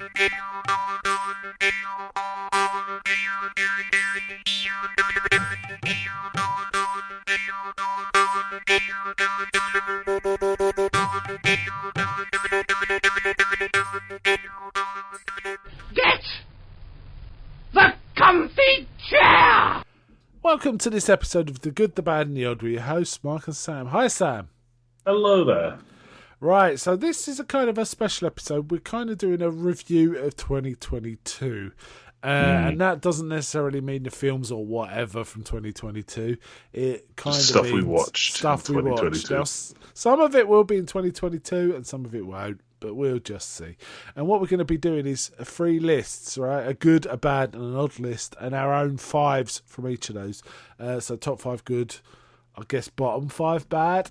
Get the comfy chair! Welcome to this episode of The Good, the Bad and the Odd with your hosts, Mark and Sam. Hi, Sam. Hello there. Right, so this is a kind of a special episode. We're kind of doing a review of 2022. And that doesn't necessarily mean the films or whatever from 2022. It kind of Stuff means we watched stuff in we watched. 2022. Now, some of it will be in 2022 and some of it won't, but we'll just see. And what we're going to be doing is 3 lists, right? A good, a bad, and an odd list, and our own 5s from each of those. So top 5 good, I guess bottom 5 bad,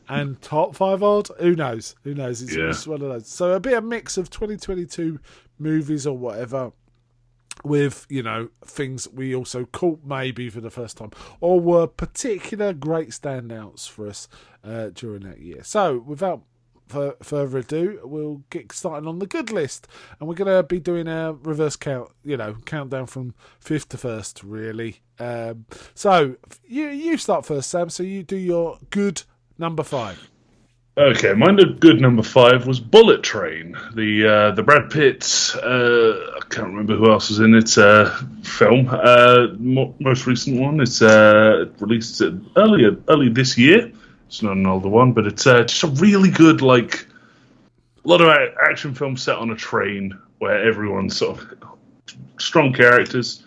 and top 5 odd. Who knows? It's one of those. So it'll be a mix of 2022 movies or whatever, with, you know, things we also caught maybe for the first time or were particular great standouts for us during that year. So without further ado, we'll get started on the good list, and we're going to be doing a reverse countdown from 5th to 1st, really. So you start first, Sam. So you do your good number 5. Okay, mine the good number 5 was Bullet Train, the Brad Pitt, I can't remember who else was in it, film, most recent one. It's released early this year. It's not an older one, but it's just a really good, like, a lot of action film set on a train where everyone's sort of strong characters,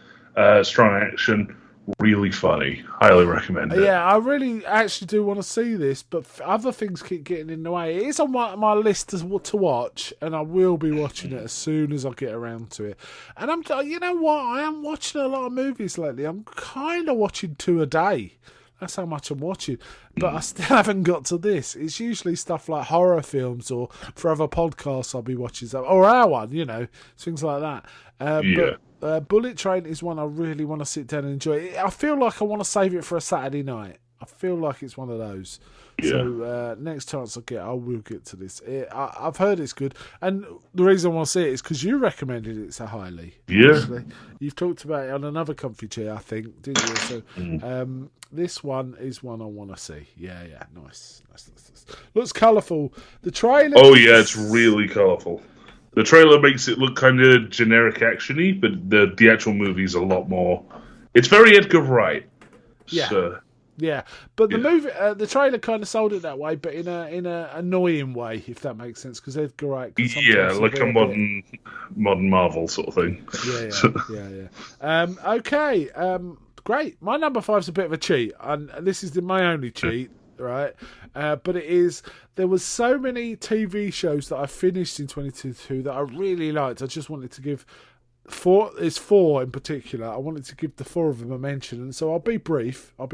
strong action. Really funny. Highly recommend it. Yeah, I really actually do want to see this, but other things keep getting in the way. It is on my list to watch, and I will be watching it as soon as I get around to it. And you know what? I am watching a lot of movies lately. I'm kind of watching 2 a day. That's how much I'm watching. But I still haven't got to this. It's usually stuff like horror films, or for other podcasts I'll be watching, or our one, you know, things like that. But Bullet Train is one I really want to sit down and enjoy. I feel like I want to save it for a Saturday night. I feel like it's one of those. Yeah. So next chance I will get to this. I've heard it's good, and the reason I want to see it is because you recommended it so highly. Yeah. Actually. You've talked about it on another comfy chair, I think, didn't you? So this one is one I want to see. Yeah, nice. Looks colourful. The trailer. Oh yeah, it's really colourful. The trailer makes it look kind of generic action-y, but the actual movie's a lot more. It's very Edgar Wright. Yeah. So, yeah, but the movie, the trailer kind of sold it that way, but in a annoying way, if that makes sense, because Edgar Wright. Yeah, like a modern Marvel sort of thing. Yeah. Okay. Great. My number 5's a bit of a cheat, and this is my only cheat. Right, but it is. There was so many TV shows that I finished in 2022 that I really liked. I just wanted to give 4. There's 4 in particular. I wanted to give the 4 of them a mention, and so I'll be brief. on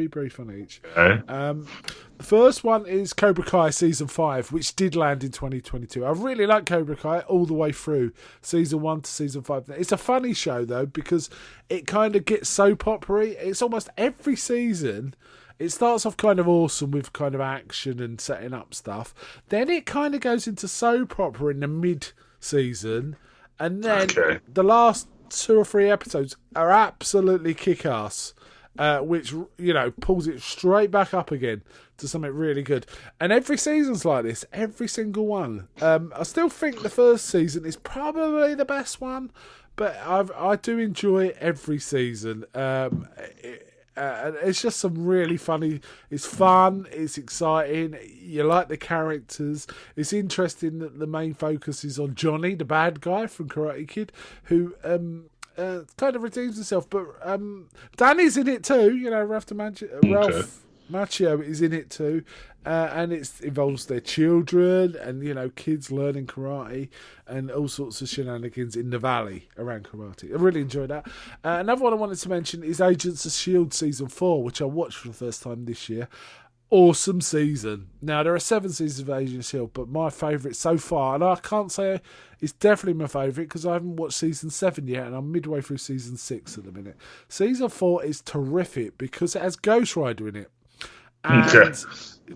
each. Okay. The first one is Cobra Kai season 5, which did land in 2022. I really like Cobra Kai all the way through season 1 to season 5. It's a funny show though, because it kind of gets soap opera-y. It's almost every season. It starts off kind of awesome with kind of action and setting up stuff. Then it kind of goes into soap opera in the mid-season. And then the last 2 or 3 episodes are absolutely kick-ass, which, you know, pulls it straight back up again to something really good. And every season's like this, every single one. I still think the first season is probably the best one, but I do enjoy every season. It's just some really funny. It's fun. It's exciting. You like the characters. It's interesting that the main focus is on Johnny, the bad guy from Karate Kid, who kind of redeems himself. But Danny's in it too. You know, Ralph Macchio is in it too, and it involves their children and, you know, kids learning karate and all sorts of shenanigans in the valley around karate. I really enjoyed that. Another one I wanted to mention is Agents of S.H.I.E.L.D. season 4, which I watched for the first time this year. Awesome season. Now, there are 7 seasons of Agents of S.H.I.E.L.D., but my favourite so far, and I can't say it's definitely my favourite because I haven't watched season 7 yet, and I'm midway through season 6 at the minute. Season 4 is terrific because it has Ghost Rider in it. and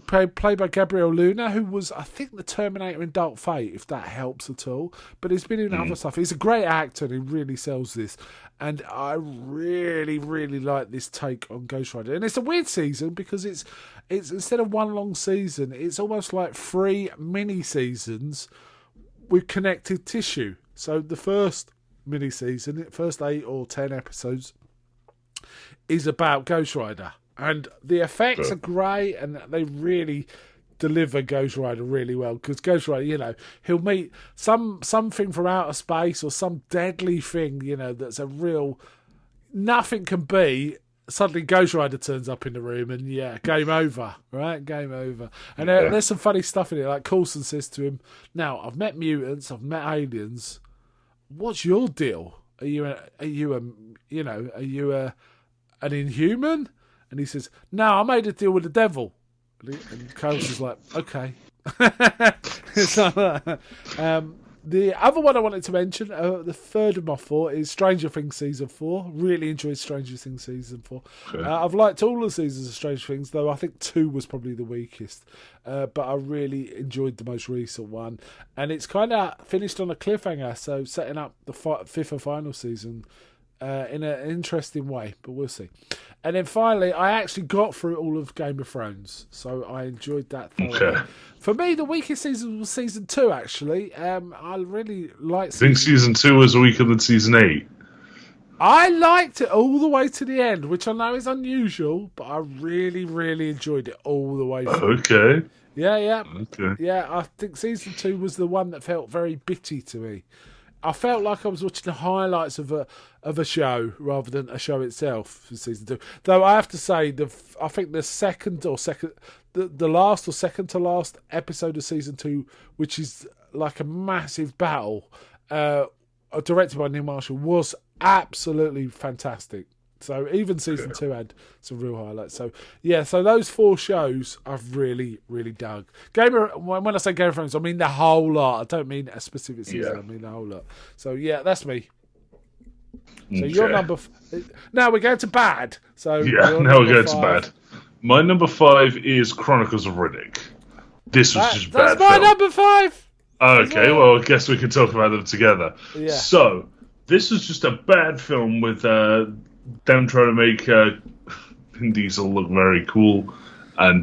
played by Gabriel Luna, who was, I think, the Terminator in Dark Fate, if that helps at all. But he's been in other stuff. He's a great actor, and he really sells this. And I really, really like this take on Ghost Rider. And it's a weird season because it's instead of one long season, it's almost like 3 mini seasons with connected tissue. So the first mini season, first 8 or 10 episodes, is about Ghost Rider. And the effects are great, and they really deliver Ghost Rider really well. Because Ghost Rider, he'll meet something from outer space or some deadly thing, that's a real... Nothing can be... Suddenly Ghost Rider turns up in the room and, game over, right? Game over. And there's some funny stuff in it. Like Coulson says to him, now, I've met mutants, I've met aliens. What's your deal? Are you an Inhuman? And he says, no, I made a deal with the devil. And Coulson's like, okay. The other one I wanted to mention, the third of my 4, is Stranger Things Season 4. Really enjoyed Stranger Things Season 4. Okay. I've liked all the seasons of Stranger Things, though I think 2 was probably the weakest. But I really enjoyed the most recent one. And it's kind of finished on a cliffhanger, so setting up the 5th and final season in an interesting way, but we'll see. And then finally, I actually got through all of Game of Thrones, so I enjoyed that thoroughly. Okay. For me, the weakest season was Season 2, actually. I really liked I think Season 2 was weaker than Season 8. I liked it all the way to the end, which I know is unusual, but I really, really enjoyed it all the way through. Okay. Yeah. Okay. Yeah, I think Season 2 was the one that felt very bitty to me. I felt like I was watching the highlights of a show rather than a show itself for Season 2. Though I have to say, I think the last or second to last episode of Season 2, which is like a massive battle, directed by Neil Marshall, was absolutely fantastic. So even Season 2 had some real highlights. So those 4 shows I've really, really dug. When I say Game of Thrones, I mean the whole lot. I don't mean a specific season. I mean the whole lot. So that's me. So your number... Now we're going to bad. So now we're going to bad. My number 5 is Chronicles of Riddick. This was just bad. That's my number 5! Okay, well, I guess we can talk about them together. Yeah. So, this was just a bad film with... them trying to make Vin Diesel look very cool and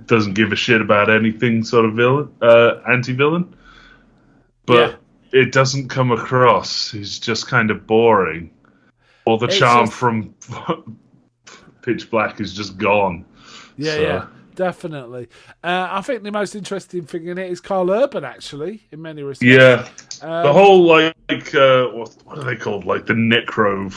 doesn't give a shit about anything sort of villain, anti-villain. But it doesn't come across. He's just kind of boring. All the charm from Pitch Black is just gone. Yeah, definitely. I think the most interesting thing in it is Carl Urban, actually, in many respects. Yeah. The whole, what are they called? Like the Necro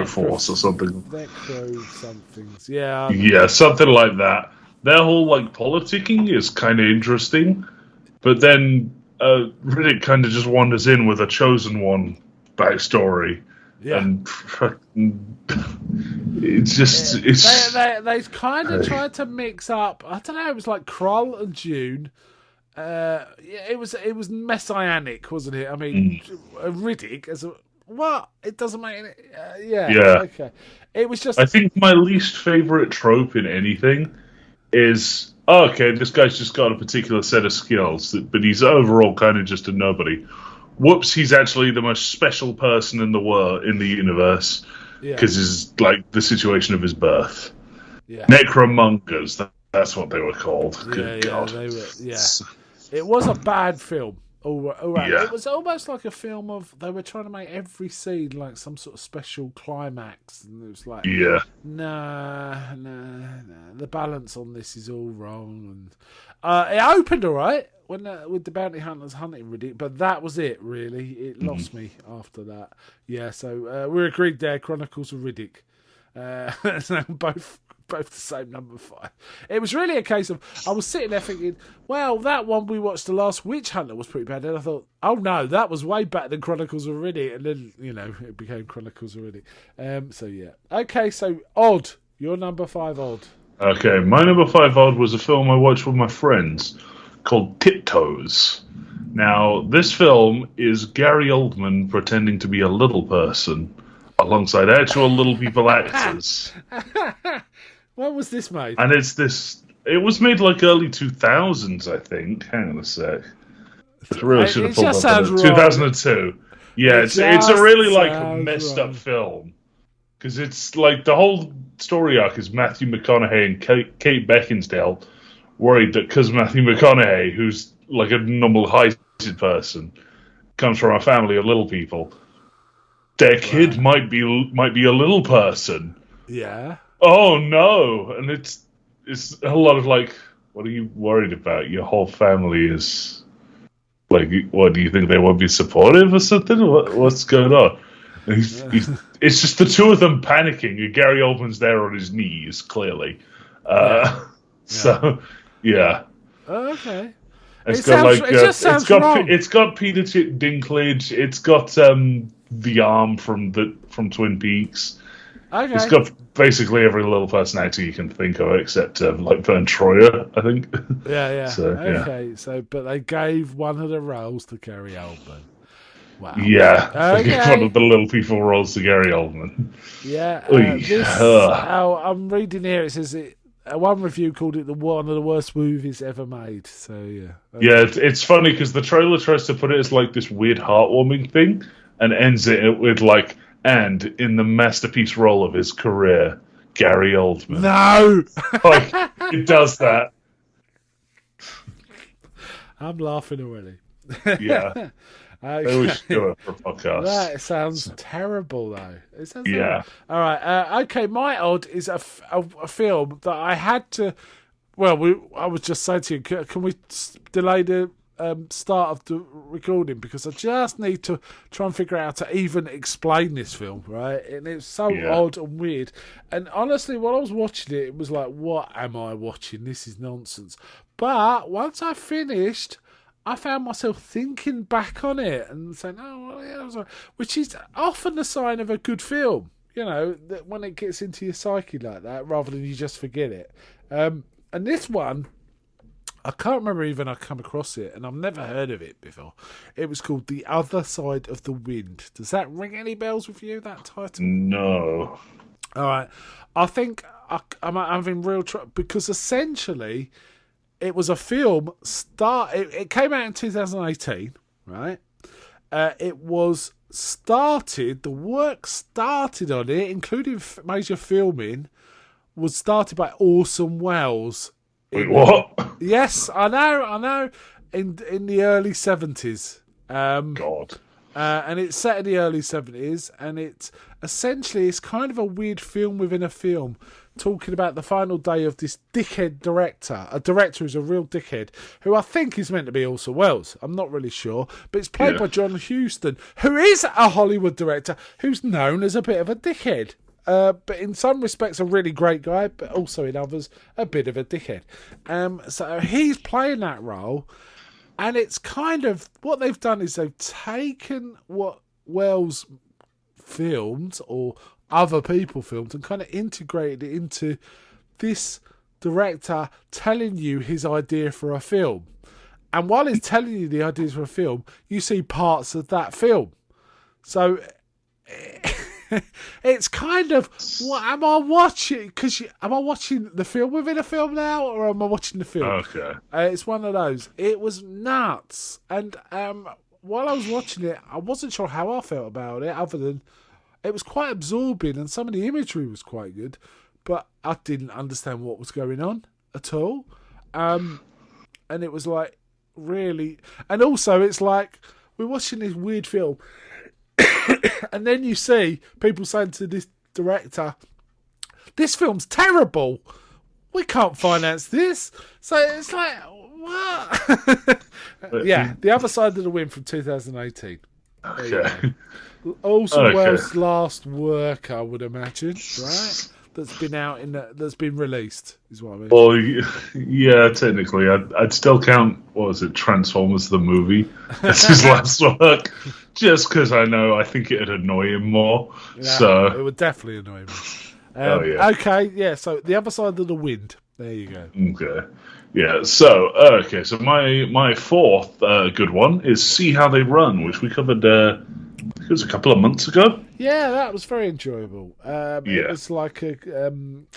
Force or something. Necro somethings, yeah. Yeah, something like that. Their whole, politicking is kind of interesting. But then Riddick kind of just wanders in with a Chosen One backstory. Yeah. And it's just... They kind of tried to mix up... I don't know, it was like Krull and Dune. It was messianic, wasn't it? I mean, Riddick as a... What? It doesn't make any... yeah. Okay. It was just... I think my least favourite trope in anything is... okay, this guy's just got a particular set of skills, but he's overall kind of just a nobody. Whoops, he's actually the most special person in the world, in the universe, because he's the situation of his birth. Yeah. Necromongers, that's what they were called. Good God. They were, It was a bad film. All right. Yeah. It was almost like a film of, they were trying to make every scene like some sort of special climax, and it was like, nah, the balance on this is all wrong. And it opened all right when with the bounty hunters hunting Riddick, but that was it. Really, it lost me after that. Yeah, so we agreed there. Chronicles of Riddick, so both the same number 5. It was really a case of, I was sitting there thinking, well, that one we watched, The Last Witch Hunter, was pretty bad. And I thought, oh no, that was way better than Chronicles of Riddick. And then, it became Chronicles of Riddick. So yeah. Okay, so Odd. Your number 5, Odd. Okay, my number 5, Odd, was a film I watched with my friends called Tiptoes. Now, this film is Gary Oldman pretending to be a little person alongside actual little people actors. When was this made? And it's this. It was made like early 2000s, I think. Hang on a sec. I really should have It pulled just up. sounds wrong. 2002. Yeah, it's a just really like sounds messed wrong. up film because it's like the whole story arc is Matthew McConaughey and Kate Beckinsale worried that because Matthew McConaughey, who's like a normal heighted person, comes from a family of little people, their kid might be a little person. Yeah. Oh no! And it's a lot of like, what are you worried about? Your whole family is like, what do you think they won't be supportive or something? What's going on? And it's just the two of them panicking. And Gary Oldman's there on his knees, clearly. So yeah. Oh, okay. It's It got wrong. It's got Peter Dinklage. It's got the arm from Twin Peaks. Okay. It's got basically every little person actor you can think of, except like Vern Troyer, I think. Yeah. So, yeah. Okay. So, but they gave one of the roles to Gary Oldman. Wow. Yeah, Okay. one of the little people roles to Gary Oldman. Yeah. Oy. I'm reading here. It says one review called it one of the worst movies ever made. So yeah. Yeah, it's funny because the trailer tries to put it as like this weird heartwarming thing, and ends it with like, and in the masterpiece role of his career, Gary Oldman. No. Like, it does that. I'm laughing already. Yeah. Maybe we should do it for a podcast. That sounds terrible, though. It sounds Yeah. terrible. All right. Okay, my odd is a film that I had to. Well, I was just saying to you, can we delay the start of the recording because I just need to try and figure out how to even explain this film, right? And it's so odd and weird. And honestly, while I was watching it, it was like, what am I watching? This is nonsense. But once I finished, I found myself thinking back on it and saying, oh, well, yeah, that was right. Which is often a sign of a good film, you know, that when it gets into your psyche like that, rather than you just forget it. And this one, I can't remember even I come across it, and I've never heard of it before. It was called The Other Side of the Wind. Does that ring any bells with you, that title? No. All right. I think I'm having real trouble because essentially it was a film. It came out in 2018, right? It was started. The work started on it, including major filming, was started by Orson Welles. Wait, what? Yes, I know. In the early 70s. God. And it's set in the early 70s, and it's kind of a weird film within a film, talking about the final day of this dickhead director. A director who's a real dickhead, who I think is meant to be Orson Welles. I'm not really sure, but it's played by John Huston, who is a Hollywood director who's known as a bit of a dickhead. But in some respects a really great guy, but also in others a bit of a dickhead. So he's playing that role, and it's kind of what they've done is they've taken what Wells filmed or other people filmed and kind of integrated it into this director telling you his idea for a film. And while he's telling you the ideas for a film, you see parts of that film. So it's kind of, what am I watching? Am I watching the film within a film now, or am I watching the film? Okay. It's one of those. It was nuts, and while I was watching it, I wasn't sure how I felt about it, other than it was quite absorbing, and some of the imagery was quite good, but I didn't understand what was going on at all. And it was like, really, and also it's like we're watching this weird film. And then you see people saying to this director, this film's terrible. We can't finance this. So it's like, what? Yeah, The Other Side of the Wind from 2018. Okay. Also Welles' last work, I would imagine, right? That's been out that's been released, is what I mean. Well, yeah, technically, I'd still count, what was it, Transformers the movie as his last work, just because I think it'd annoy him more. Yeah, so it would definitely annoy me. Okay, yeah. So The Other Side of the Wind. There you go. Okay, yeah. So so my fourth good one is See How They Run, which we covered. It was a couple of months ago. Yeah, that was very enjoyable. It Yeah. was like a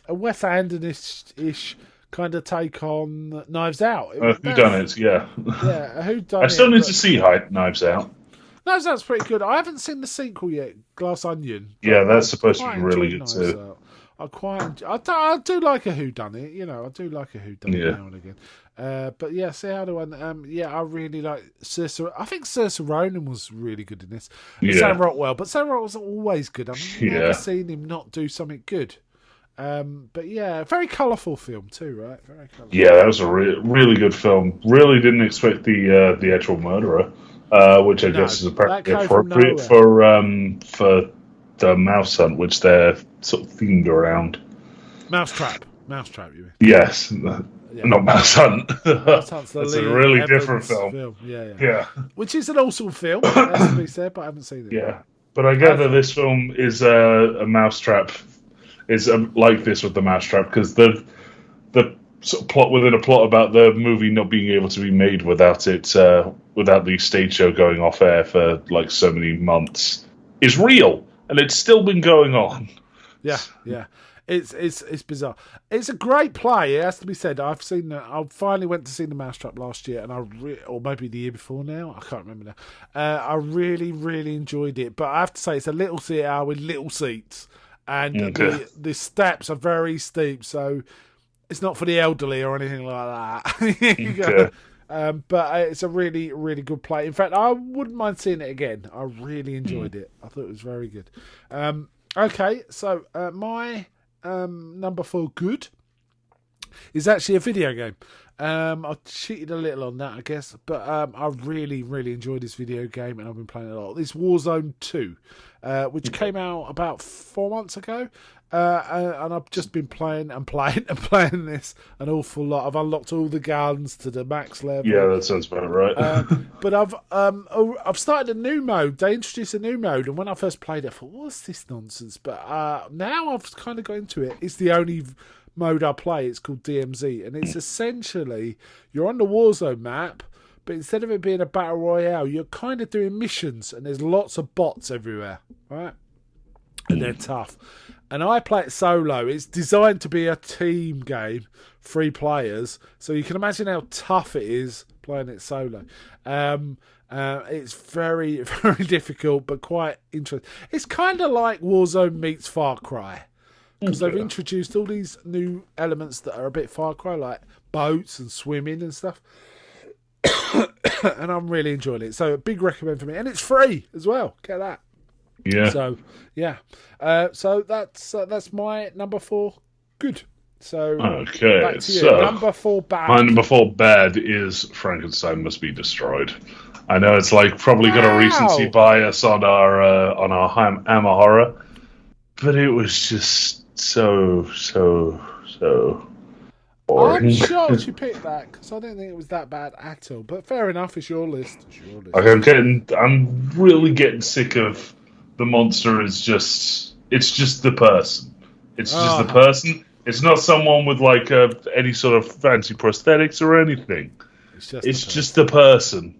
Wes Anderson-ish kind of take on Knives Out. Who done it? Yeah. Yeah, who done I still it? need But to see Knives Out. Knives Out's pretty good. I haven't seen the sequel yet, Glass Onion. but Yeah, that's I supposed to quite be really enjoyed good Knives too. Out. I do like a whodunit, I do like a whodunit Yeah. now and again. But yeah, see how do I? I really like Saoirse. I think Saoirse Ronan was really good in this. And Yeah. Sam Rockwell, but Sam Rockwell's always good. I've Yeah. never seen him not do something good. But yeah, very colourful film too, right? Very colourful. Yeah, that was a really good film. Really didn't expect the actual murderer, which I guess is that came from appropriate for the mouse hunt, which they're sort of themed around. Mousetrap, you mean? Yes, Yeah. not mouse hunt. Mouse Hunt's the That's a Lee really Evans different film. Yeah. Yeah, Which is an awesome film, has to be said, but I haven't seen it. yeah. But I gather this film is a mousetrap. Is like this with the mousetrap because the sort of plot within a plot about the movie not being able to be made without it without the stage show going off air for like so many months is real, and it's still been going on. Yeah. It's bizarre. It's a great play. It has to be said. I finally went to see the Mousetrap last year, and or maybe the year before now. I can't remember now. I really, really enjoyed it. But I have to say, it's a little theatre with little seats, and the steps are very steep. So it's not for the elderly or anything like that. But it's a really, really good play. In fact, I wouldn't mind seeing it again. I really enjoyed it. I thought it was very good. Okay, so my number 4 good is actually a video game. I cheated a little on that, I guess, but I really, really enjoyed this video game, and I've been playing it a lot. This Warzone 2, which came out about 4 months ago, and I've just been playing this an awful lot. I've unlocked all the guns to the max level. Yeah, that sounds about right. But I've started a new mode. They introduced a new mode, and when I first played it, I thought, what's this nonsense? But now I've kind of got into it. It's the only mode I play. It's called DMZ, and it's essentially you're on the Warzone map, but instead of it being a battle royale, you're kind of doing missions, and there's lots of bots everywhere, right? And they're tough. And I play it solo. It's designed to be a team game, 3 players, so you can imagine how tough it is playing it solo. It's very, very difficult, but quite interesting. It's kind of like Warzone meets Far Cry, because they've introduced all these new elements that are a bit Far Cry, like boats and swimming and stuff. And I'm really enjoying it. So a big recommend for me. And it's free as well. Get that. Yeah. So, yeah. So that's my number 4 good. So, Okay, back to you. so Number 4 bad. my number 4 bad is Frankenstein Must Be Destroyed. I know it's like probably got a recency bias on our Hammer Horror, but it was just so boring. I'm shocked you picked that, because I don't think it was that bad at all. But fair enough, it's your list. Like I'm really getting sick of the monster. It's just the person. It's just the person. It's not someone with like any sort of fancy prosthetics or anything. It's just the person.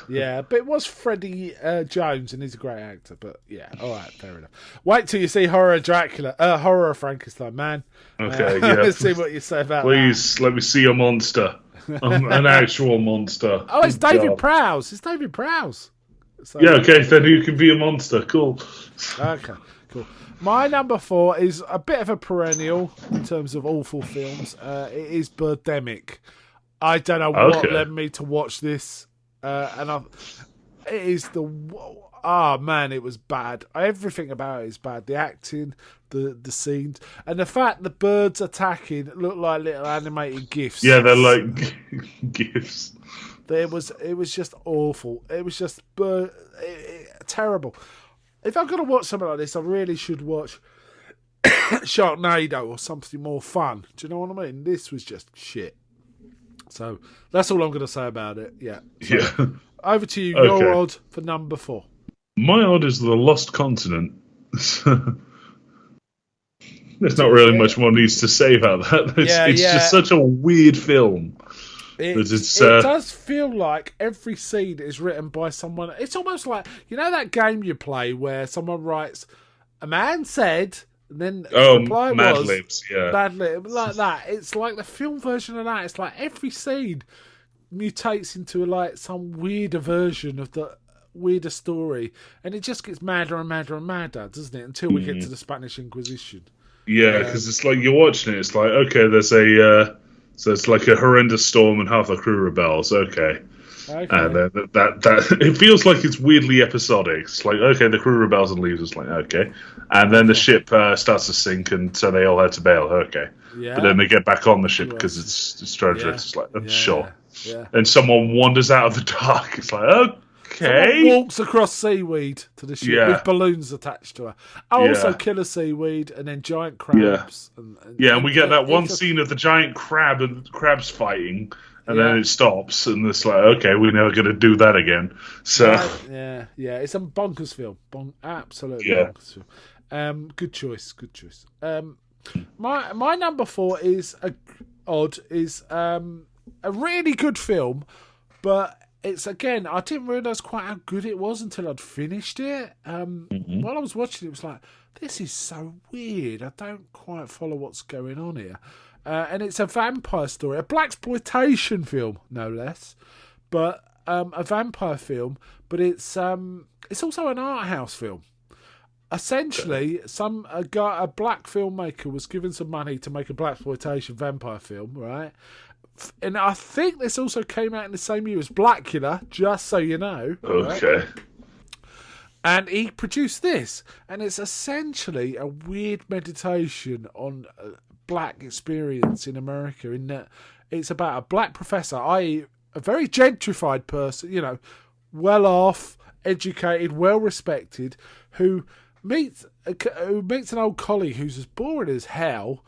Yeah, but it was Freddie Jones, and he's a great actor. But yeah, all right, fair enough. Wait till you see Horror Frankenstein, man. Okay, yeah. Let's see what you say about Please let me see a monster, an actual monster. that. Oh, it's David Prowse. It's David Prowse. So, Yeah, okay, then you can be a monster. Cool. Okay, cool. My number 4 is a bit of a perennial in terms of awful films. It is Birdemic. I don't know what led me to watch this. It is man, it was bad. Everything about it is bad. The acting, the scenes, and the fact the birds attacking look like little animated gifs. Yeah, they're like gifts. It was just awful. It was just terrible. If I'm going to watch something like this, I really should watch Sharknado or something more fun. Do you know what I mean? This was just shit. So that's all I'm going to say about it. Yeah. So, Yeah. over to you. Your odd for number 4. My odd is The Lost Continent. There's not really much more needs to say about that. It's just such a weird film. But it does feel like every scene is written by someone. It's almost like, you know that game you play where someone writes, a man said, and then the reply Mad was Libs, yeah. Mad Libs, like that. It's like the film version of that. It's like every scene mutates into like some weirder version of the weirder story, and it just gets madder and madder and madder, doesn't it? Until we get to the Spanish Inquisition. Yeah, because it's like you're watching it. It's like, okay, there's so it's like a horrendous storm and half the crew rebels. Okay. And then that it feels like it's weirdly episodic. It's like, okay, the crew rebels and leaves. It's like, okay, and then the ship starts to sink, and so they all had to bail. Okay, but then they get back on the ship because it's treacherous. It's like, sure. Yeah. And someone wanders out of the dark. It's like, okay. Someone walks across seaweed to the ship with balloons attached to her. Also killer seaweed and then giant crabs. And we get that one scene of the giant crab and crabs fighting. And then it stops, and it's like, okay, we're never going to do that again. So yeah, it's a bonkers film, absolutely bonkers film. Good choice. My number 4 is a really good film, but it's, again, I didn't realise quite how good it was until I'd finished it. While I was watching it, was like, this is so weird. I don't quite follow what's going on here. And it's a vampire story, a blaxploitation film, no less, but a vampire film. But it's also an art house film. Essentially, a black filmmaker was given some money to make a blaxploitation vampire film, right? And I think this also came out in the same year as Blackula, just so you know. Okay. Right? And he produced this, and it's essentially a weird meditation on black experience in America, in that it's about a black professor, i.e. a very gentrified person, well off, educated, well respected, who meets an old colleague who's as boring as hell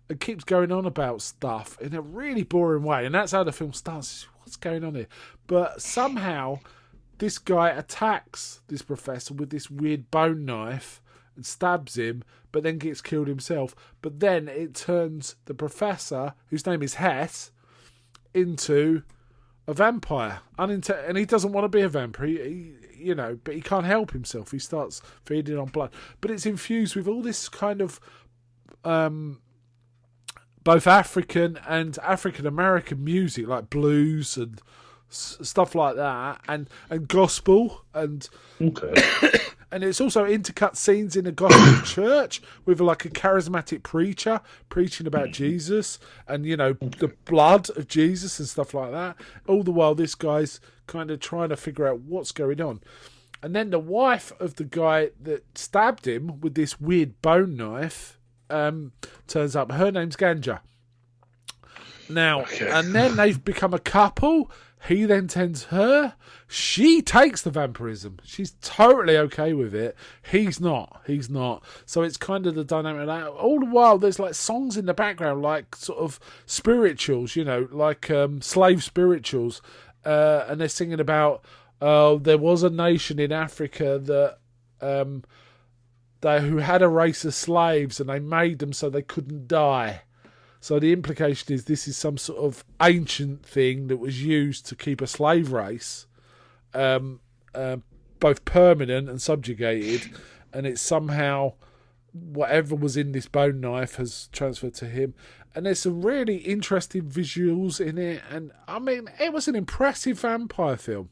and keeps going on about stuff in a really boring way. And that's how the film starts. What's going on here? But somehow this guy attacks this professor with this weird bone knife and stabs him, but then gets killed himself. But then it turns the professor, whose name is Hess, into a vampire. And he doesn't want to be a vampire, but he can't help himself. He starts feeding on blood. But it's infused with all this kind of both African and African-American music, like blues and stuff like that, and gospel. And and it's also intercut scenes in a gospel church with like a charismatic preacher preaching about Jesus and, the blood of Jesus and stuff like that. All the while this guy's kind of trying to figure out what's going on. And then the wife of the guy that stabbed him with this weird bone knife turns up. Her name's Ganja. Now, and then they've become a couple. He then tends her. She takes the vampirism. She's totally okay with it. He's not. So it's kind of the dynamic of that. All the while, there's like songs in the background, like sort of spirituals, like slave spirituals. And they're singing about, there was a nation in Africa that who had a race of slaves, and they made them so they couldn't die. So the implication is this is some sort of ancient thing that was used to keep a slave race both permanent and subjugated, and it's somehow whatever was in this bone knife has transferred to him. And there's some really interesting visuals in it, and I mean, it was an impressive vampire film.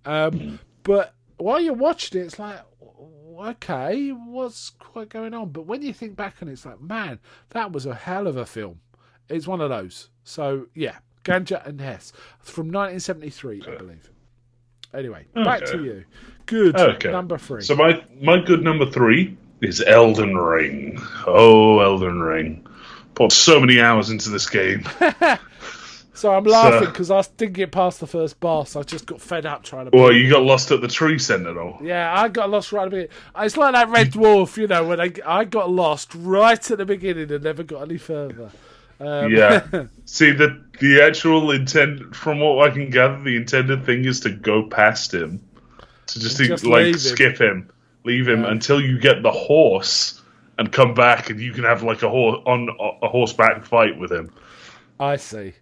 But while you're watching it, it's like, okay, what's quite going on? But when you think back on it, it's like, man, that was a hell of a film. It's one of those. So, yeah, Ganja and Hess. From 1973, I believe. Anyway, back to you. Good, number 3. So my good number 3 is Elden Ring. Oh, Elden Ring. Put so many hours into this game. So I'm laughing because I didn't get past the first boss. I just got fed up trying to... Well, you got lost at the Tree Sentinel. Yeah, I got lost right at the beginning. It's like that Red Dwarf, when I got lost right at the beginning and never got any further. Yeah. See, the actual intent, from what I can gather, the intended thing is to go past him. To just skip him. Leave him until you get the horse and come back, and you can have like a horseback fight with him. I see.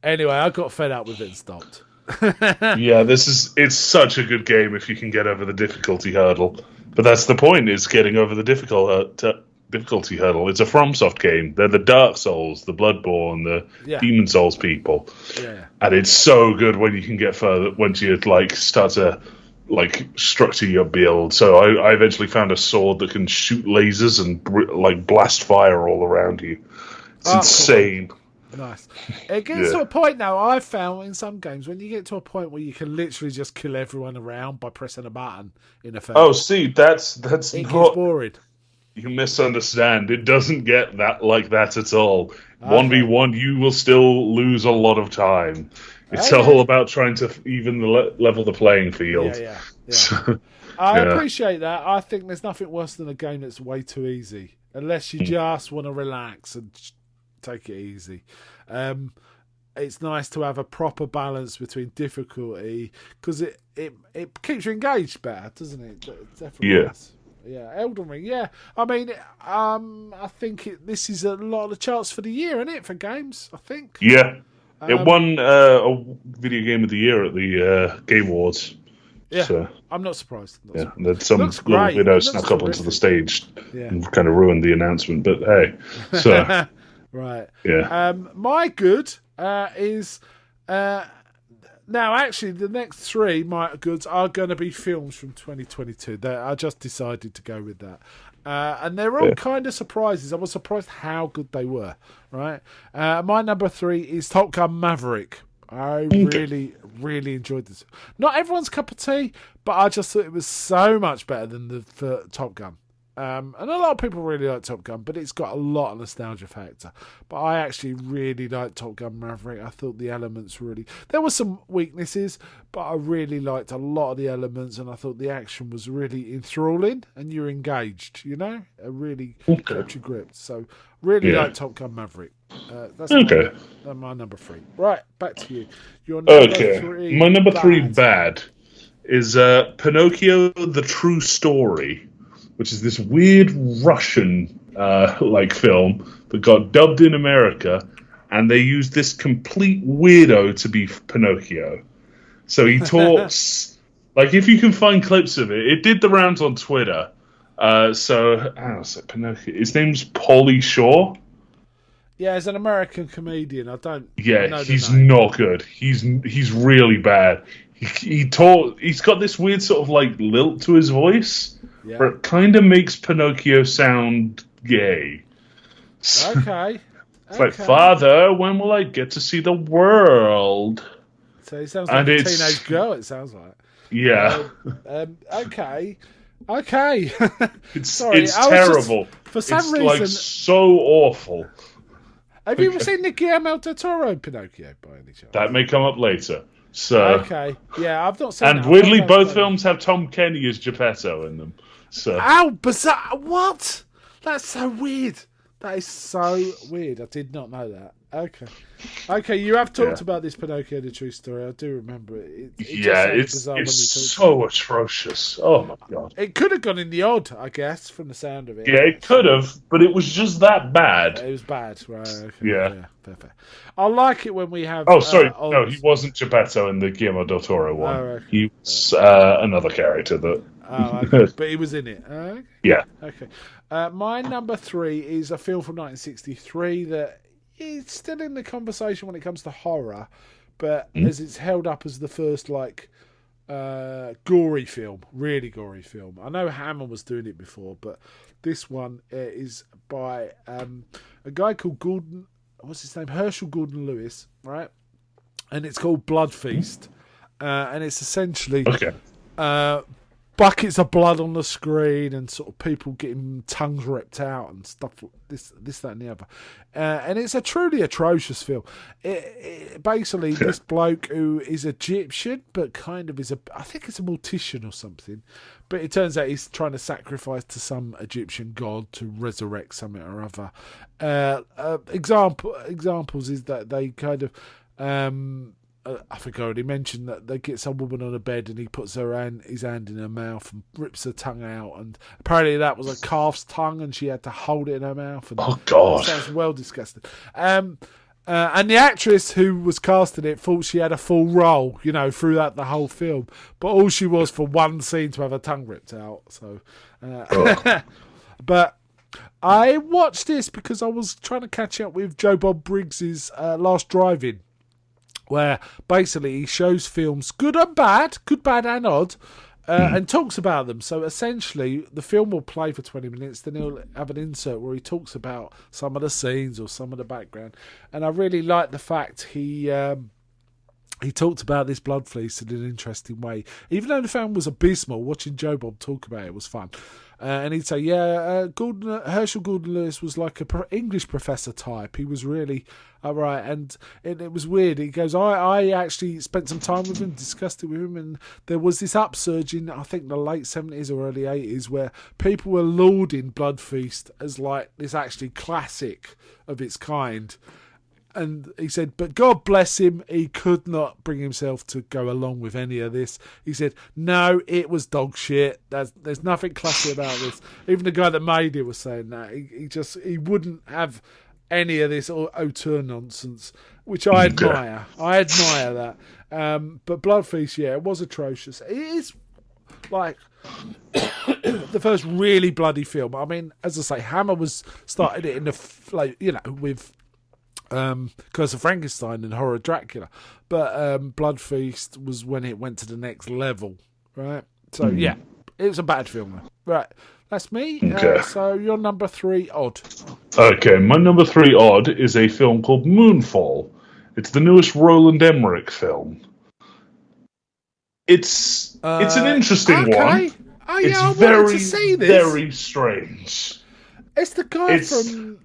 Anyway, I got fed up with it and stopped. Yeah, it's such a good game if you can get over the difficulty hurdle. But that's the point, is getting over the difficulty hurdle. It's a FromSoft game. They're the Dark Souls, the Bloodborne, the Demon Souls people. Yeah. And it's so good when you can get further, once you start to structure your build. So I eventually found a sword that can shoot lasers and blast fire all around you. It's insane. Cool. Nice. It gets to a point now, I've found in some games, when you get to a point where you can literally just kill everyone around by pressing a button in effect. Oh, see, that's it not... gets boring. You misunderstand. It doesn't get that like that at all. 1v1, you will still lose a lot of time. It's all about trying to even level the playing field. Yeah. I appreciate that. I think there's nothing worse than a game that's way too easy. Unless you just want to relax and take it easy. It's nice to have a proper balance between difficulty, because it keeps you engaged better, doesn't it? It definitely does. Yeah, Elden Ring. Yeah, I mean, I think this is a lot of the charts for the year, isn't it, for games? I think. Yeah, it won a video game of the year at the Game Awards. Yeah, so, I'm not surprised. And then some little widow snuck up onto the stage and kind of ruined the announcement. But hey, so right. Yeah. My good is. Now, actually, the next three my goods are going to be films from 2022. I just decided to go with that. And they're all kind of surprises. I was surprised how good they were, right? My number 3 is Top Gun Maverick. I really, really enjoyed this. Not everyone's cup of tea, but I just thought it was so much better than the Top Gun. And a lot of people really like Top Gun, but it's got a lot of nostalgia factor. But I actually really liked Top Gun Maverick. I thought the elements really... There were some weaknesses, but I really liked a lot of the elements, and I thought the action was really enthralling, and you're engaged, you know? It really kept you gripped. So, really liked Top Gun Maverick. That's my number 3. Right, back to you. Your number 3. My number 3 bad is Pinocchio: The True Story, which is this weird Russian film that got dubbed in America, and they used this complete weirdo to be Pinocchio. So he talks if you can find clips of it. It did the rounds on Twitter. Pinocchio. His name's Pauly Shore. Yeah, he's an American comedian. I don't. Yeah, he's not good. He's really bad. He's got this weird sort of lilt to his voice. Yeah. But it kind of makes Pinocchio sound gay. Okay. It's like, Father, when will I get to see the world? So he sounds like a teenage girl, it sounds like. Yeah. Okay. It's terrible. For some reason... It's so awful. Have you ever seen the Guillermo del Toro Pinocchio, by any chance? That may come up later. So, okay. Yeah, I've not seen and weirdly, both films have Tom Kenny as Geppetto in them. So. How bizarre! What? That's so weird. That is so weird. I did not know that. Okay. You have talked about this Pinocchio: The True Story. I do remember it. It's so atrocious. Oh my god! It could have gone in the odd, I guess, from the sound of it. Yeah, it could have, but it was just that bad. It was bad, right? Okay. Yeah. Fair. I like it when we have. Oh, sorry. No, he wasn't Geppetto in the Guillermo del Toro one. Oh, okay. He was another character that. Okay. But he was in it. Yeah. Okay. My number 3 is a film from 1963 that is still in the conversation when it comes to horror, but as it's held up as the first gory film, really gory film. I know Hammer was doing it before, but this one is by a guy called Gordon. What's his name? Herschel Gordon Lewis, right? And it's called Blood Feast, and it's essentially buckets of blood on the screen and sort of people getting tongues ripped out and stuff. This, that, and the other. And it's a truly atrocious film. Basically, this bloke who is Egyptian, but kind of I think it's a mortician or something. But it turns out he's trying to sacrifice to some Egyptian god to resurrect something or other. Examples is that they kind of... I think I already mentioned that they get some woman on a bed and he puts his hand in her mouth and rips her tongue out, and apparently that was a calf's tongue and she had to hold it in her mouth. And oh God, that sounds well disgusting. And the actress who was casting it thought she had a full role, throughout the whole film. But all she was for one scene to have her tongue ripped out. So, but I watched this because I was trying to catch up with Joe Bob Briggs's Last Drive-In, where basically he shows films good and bad, and odd, and talks about them. So essentially, the film will play for 20 minutes, then he'll have an insert where he talks about some of the scenes or some of the background. And I really like the fact he talked about this Blood Feast in an interesting way. Even though the film was abysmal, watching Joe Bob talk about it was fun. And he'd say, Herschel Gordon Lewis was like an English professor type. He was really right, and it was weird. He goes, I actually spent some time with him, discussed it with him, and there was this upsurge in, I think, the late 70s or early 80s where people were lauding Blood Feast as like this actually classic of its kind. And he said, but God bless him, he could not bring himself to go along with any of this. He said, no, it was dog shit. There's nothing classy about this. Even the guy that made it was saying that. He wouldn't have any of this auteur nonsense, which I admire. I admire that. But Blood Feast, it was atrocious. It is like the first really bloody film. I mean, as I say, Hammer started it in with Curse of Frankenstein and Horror Dracula, but Blood Feast was when it went to the next level, right? So it was a bad film. Right, that's me. Okay. So your number 3 odd. Okay, my number 3 odd is a film called Moonfall. It's the newest Roland Emmerich film. It's an interesting one. Oh yeah, I very, wanted to see this. Very strange. It's the guy from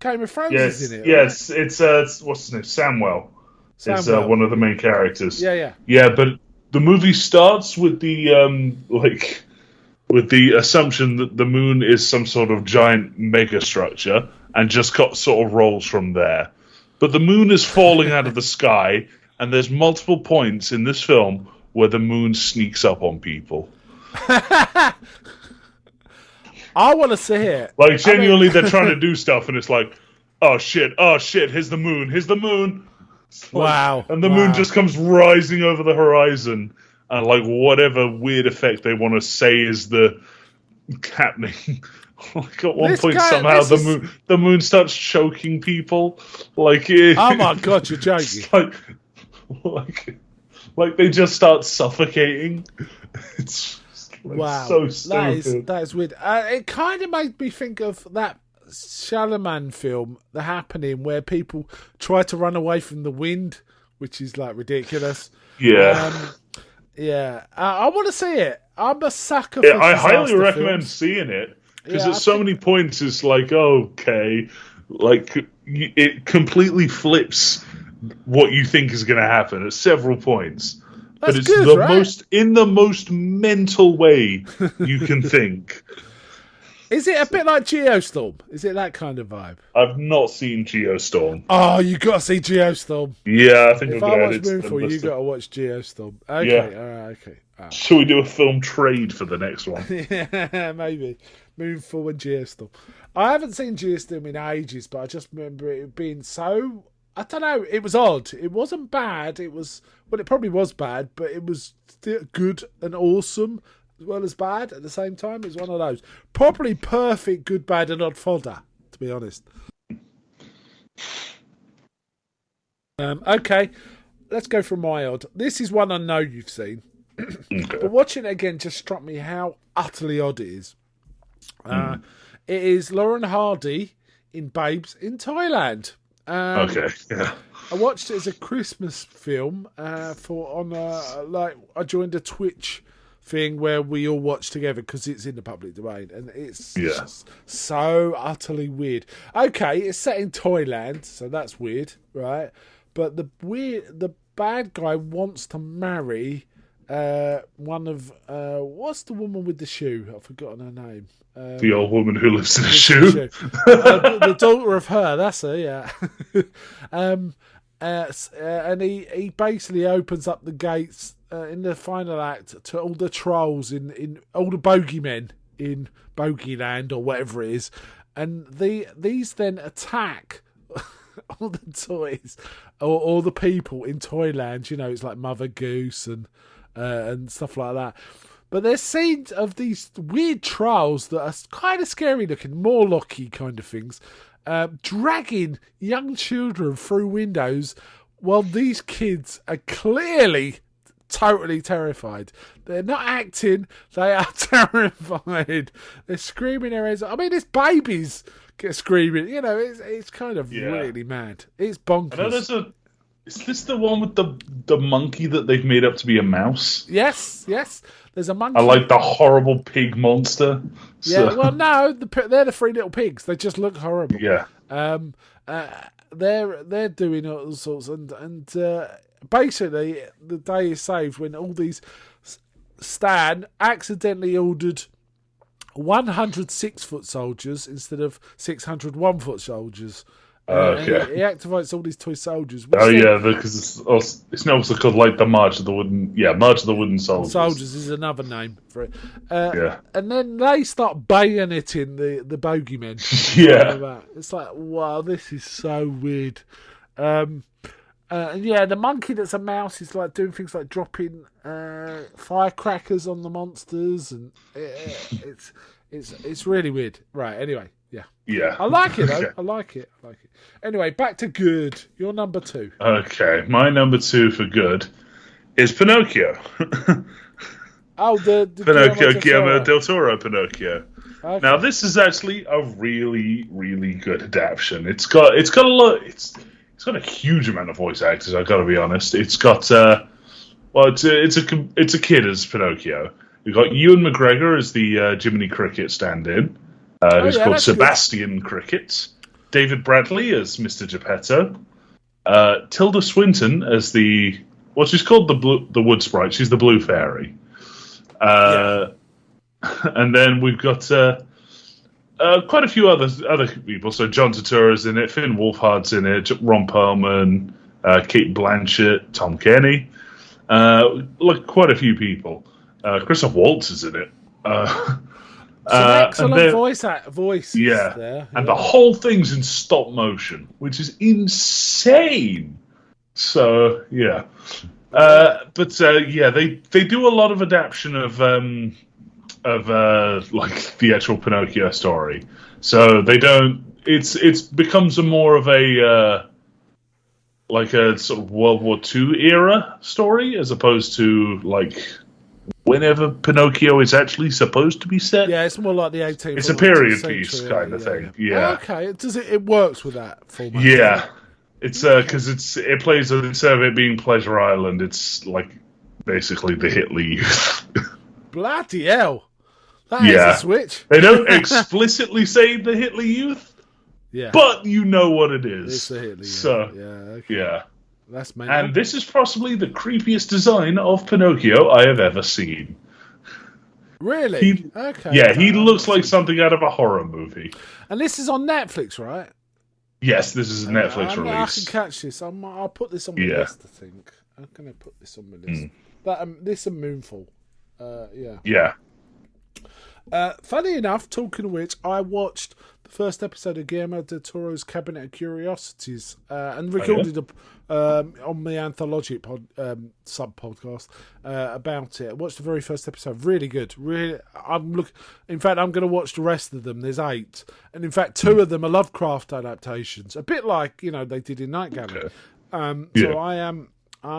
Game of Thrones is in it. Yes, right? It's what's his name? Samuel. Is one of the main characters. Yeah, but the movie starts with the with the assumption that the moon is some sort of giant megastructure and just sort of rolls from there. But the moon is falling out of the sky, and there's multiple points in this film where the moon sneaks up on people. I want to see it. Like, genuinely, they're trying to do stuff, and it's like, oh shit, here's the moon. Wow. And the moon just comes rising over the horizon, and like, whatever weird effect they want to say is the happening. Like, at one point, somehow, the moon starts choking people. Like, oh my god, you're joking. Like they just start suffocating. It's wow, so stupid. That is weird. It kind of made me think of that Chalamet film, The Happening, where people try to run away from the wind, which is like ridiculous. Yeah, I want to see it. I'm a sucker for I highly recommend films. seeing it because at so many points it's like, okay, like it completely flips what you think is going to happen at several points. But it's good, right? in the most mental way you can think. Is it a bit like Geostorm? Is it that kind of vibe? I've not seen Geostorm. Oh, you got to see Geostorm. Yeah, I think if I watch Moonfall, you got to watch Geostorm. Okay, yeah. All right, okay. All right. Shall we do a film trade for the next one? Yeah, maybe. Moonfall and Geostorm. I haven't seen Geostorm in ages, but I just remember it being so... I don't know. It was odd. It wasn't bad. It probably was bad, but it was still good and awesome as well as bad at the same time. It was one of those. Probably perfect good, bad, and odd fodder, to be honest. Okay, let's go for my odd. This is one I know you've seen. But watching it again just struck me how utterly odd it is. It is Lauren Hardy in Babes in Thailand. Okay, yeah. I watched it as a Christmas film. I joined a Twitch thing where we all watch together because it's in the public domain, and it's just so utterly weird. Okay, it's set in Thailand, so that's weird, right? But the bad guy wants to marry one of what's the woman with the shoe? I've forgotten her name. The old woman who lives in a shoe. The daughter of her, that's her, yeah. And he basically opens up the gates in the final act to all the trolls in all the bogeymen in Bogeyland or whatever it is, and these then attack all the toys, or all the people in Toyland. You know, it's like Mother Goose and stuff like that. But there's scenes of these weird trolls that are kind of scary looking, Morlocky kind of things, dragging young children through windows while these kids are clearly totally terrified. They're not acting, they are terrified. They're screaming their heads. I mean, it's babies get screaming. You know, it's kind of really mad. It's bonkers. I know is this the one with the monkey that they've made up to be a mouse? Yes. There's a monkey. I like the horrible pig monster. Yeah, well, no, they're the three little pigs. They just look horrible. Yeah. They're doing all sorts, and basically the day is saved when all these Stan accidentally ordered 100 6-foot soldiers instead of 600 1-foot soldiers. Okay. He activates all these toy soldiers. Because it's also called like the March of the Wooden Soldiers. Soldiers is another name for it. Yeah. And then they start bayoneting the bogeymen. Yeah. It's like, wow, this is so weird. And the monkey that's a mouse is like doing things like dropping firecrackers on the monsters, and it's really weird. Right. Anyway. Yeah. I like it though. Okay. I like it. Anyway, back to good. Your number 2. Okay, my number 2 for good is Pinocchio. Oh, the Guillermo del Toro Pinocchio. Okay. Now, this is actually a really, really good adaptation. It's got a lot. It's got a huge amount of voice actors. I've got to be honest. It's got it's a kid as Pinocchio. We've got Ewan McGregor as the Jiminy Cricket stand-in. Who's called Sebastian Cricket, David Bradley as Mr. Geppetto, Tilda Swinton as she's called the Wood Sprite. She's the Blue Fairy, and then we've got quite a few other people. So John Turturro's in it, Finn Wolfhard's in it, Ron Perlman, Kate Blanchett, Tom Kenny, quite a few people. Christoph Waltz is in it. Excellent voice. Yeah. There. And the whole thing's in stop motion, which is insane. So yeah, they do a lot of adaptation of like the actual Pinocchio story. So they don't. It's becomes a more of a like a sort of World War II era story as opposed to like whenever Pinocchio is actually supposed to be set. Yeah, it's more like the 18th. It's a period piece kind of thing. Yeah. Okay. It works with that format? Yeah. It's because it plays instead of it being Pleasure Island, it's like basically the Hitler Youth. Bloody hell! That is a switch. They don't explicitly say the Hitler Youth, but you know what it is. It's the Hitler Youth. So yeah. That's mental. And this is possibly the creepiest design of Pinocchio I have ever seen. Really? Okay. Yeah, he looks like something out of a horror movie. And this is on Netflix, right? Yes, this is a Netflix release. I can catch this. I'll put this on my list, I think. I'm going to put this on my list. This and Moonfall. Yeah. Funny enough, talking of which, I watched the first episode of Guillermo del Toro's Cabinet of Curiosities and recorded on the Anthology sub podcast about it. I watched the very first episode. Really good. Really, in fact, I'm going to watch the rest of them. There's 8, and in fact, 2 of them are Lovecraft adaptations. A bit like they did in Night Gallery. So I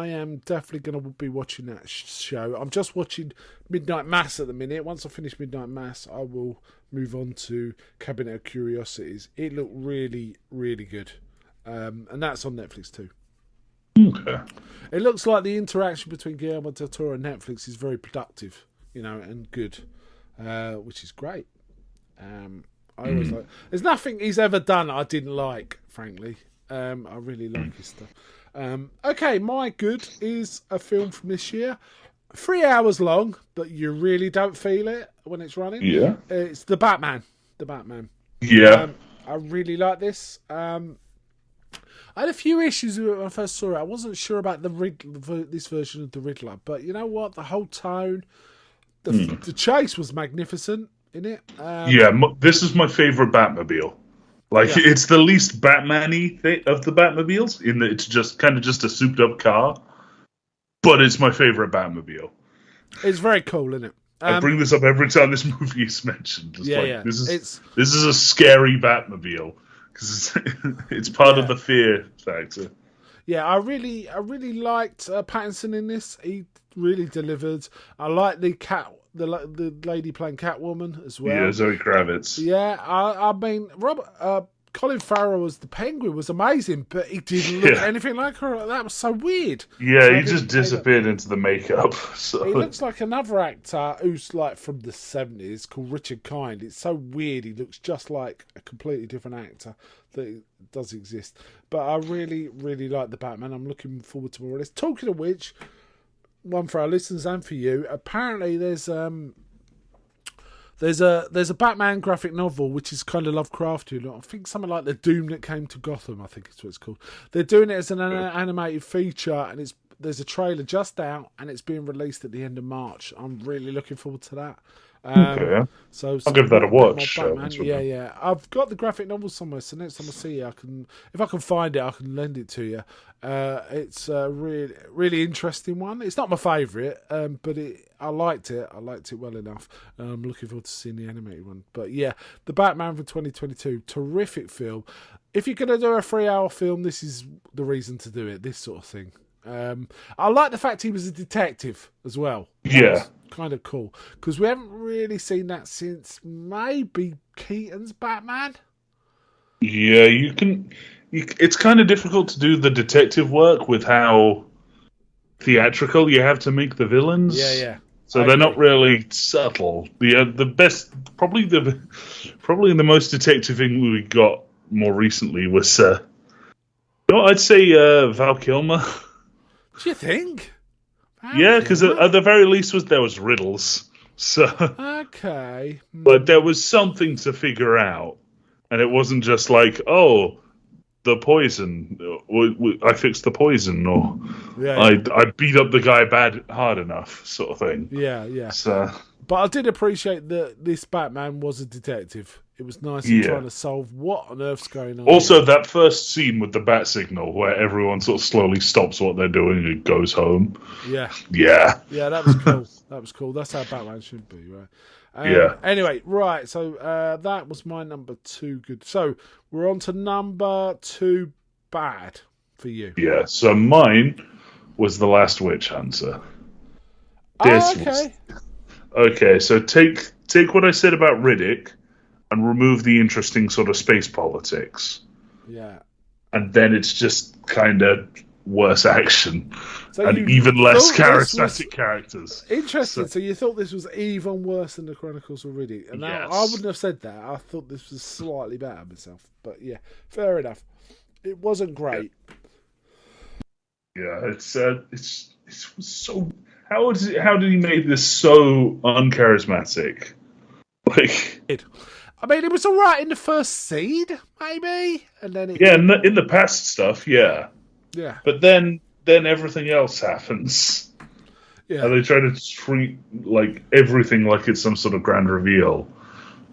am definitely going to be watching that show. I'm just watching Midnight Mass at the minute. Once I finish Midnight Mass, I will move on to Cabinet of Curiosities. It looked really, really good. And that's on Netflix too. Okay. It looks like the interaction between Guillermo del Toro and Netflix is very productive, and good, which is great. I always like. There's nothing he's ever done I didn't like, frankly. I really like his stuff. Okay, my good is a film from this year. 3 hours long, but you really don't feel it when it's running. Yeah. It's The Batman. The Batman. Yeah. I really like this. I had a few issues when I first saw it. I wasn't sure about this version of the Riddler, but you know what? The whole tone, the chase was magnificent in it. This is my favourite Batmobile. Like Yeah. it's the least Batman-y thing of the Batmobiles in that it's just kind of just a souped-up car, but it's my favorite Batmobile. It's very cool, isn't it? I bring this up every time this movie is mentioned. It's like, yeah. this is a scary Batmobile because it's part of the fear factor. Yeah, I really liked Pattinson in this. He really delivered. I like the lady playing Catwoman as well. Yeah, Zoe Kravitz. Yeah, I mean, Colin Farrell as the Penguin was amazing, but he didn't look anything like her. That was so weird. Yeah, So I he didn't just pay that. disappeared into the makeup. So. He looks like another actor who's like from the 70s called Richard Kind. It's so weird. He looks just like a completely different actor that does exist. But I really, really like the Batman. I'm looking forward to more of this. Talking of which, one for our listeners and for you, apparently there's a Batman graphic novel which is kind of Lovecraftian. I think something like The Doom That Came to Gotham, I think is what it's called. They're doing it as an animated feature, and there's a trailer just out, and it's being released at the end of March. I'm really looking forward to that. Okay. So I'll give that a watch. Batman. Yeah. I've got the graphic novel somewhere, so next time I see you, if I can find it, I can lend it to you. It's a really, really interesting one. It's not my favourite, but I liked it. I liked it well enough. I'm looking forward to seeing the animated one. But yeah, the Batman from 2022, terrific film. If you're going to do a 3-hour film, this is the reason to do it. This sort of thing. I like the fact he was a detective as well. Yeah. Kind of cool, because we haven't really seen that since maybe Keaton's Batman. Yeah, it's kind of difficult to do the detective work with how theatrical you have to make the villains. Yeah. So they're not really subtle. The best, probably the most detective thing we got more recently was, I'd say Val Kilmer. Do you think? Yeah, because at the very least there was riddles. So okay, but there was something to figure out, and it wasn't just like, oh, the poison. I fixed the poison, or I beat up the guy hard enough, sort of thing. Yeah. So, but I did appreciate that this Batman was a detective. It was nice and trying to solve what on earth's going on. Also, that first scene with the bat signal, where everyone sort of slowly stops what they're doing and goes home. Yeah, that was cool. That was cool. That's how Batman should be, right? Anyway, right. So that was my number 2. Good. So we're on to number 2. Bad for you. Yeah. So mine was The Last Witch Hunter. Okay. So take what I said about Riddick and remove the interesting sort of space politics. Yeah. And then it's just kind of worse action So and even less charismatic characters. Interesting. So you thought this was even worse than the Chronicles of Riddick. And now, I wouldn't have said that. I thought this was slightly better myself. But yeah, fair enough. It wasn't great. Yeah, it's so... How did he make this so uncharismatic? Like... I mean, it was all right in the first seed, maybe, and then in the past stuff, yeah. But then everything else happens. Yeah, and they try to treat like everything like it's some sort of grand reveal.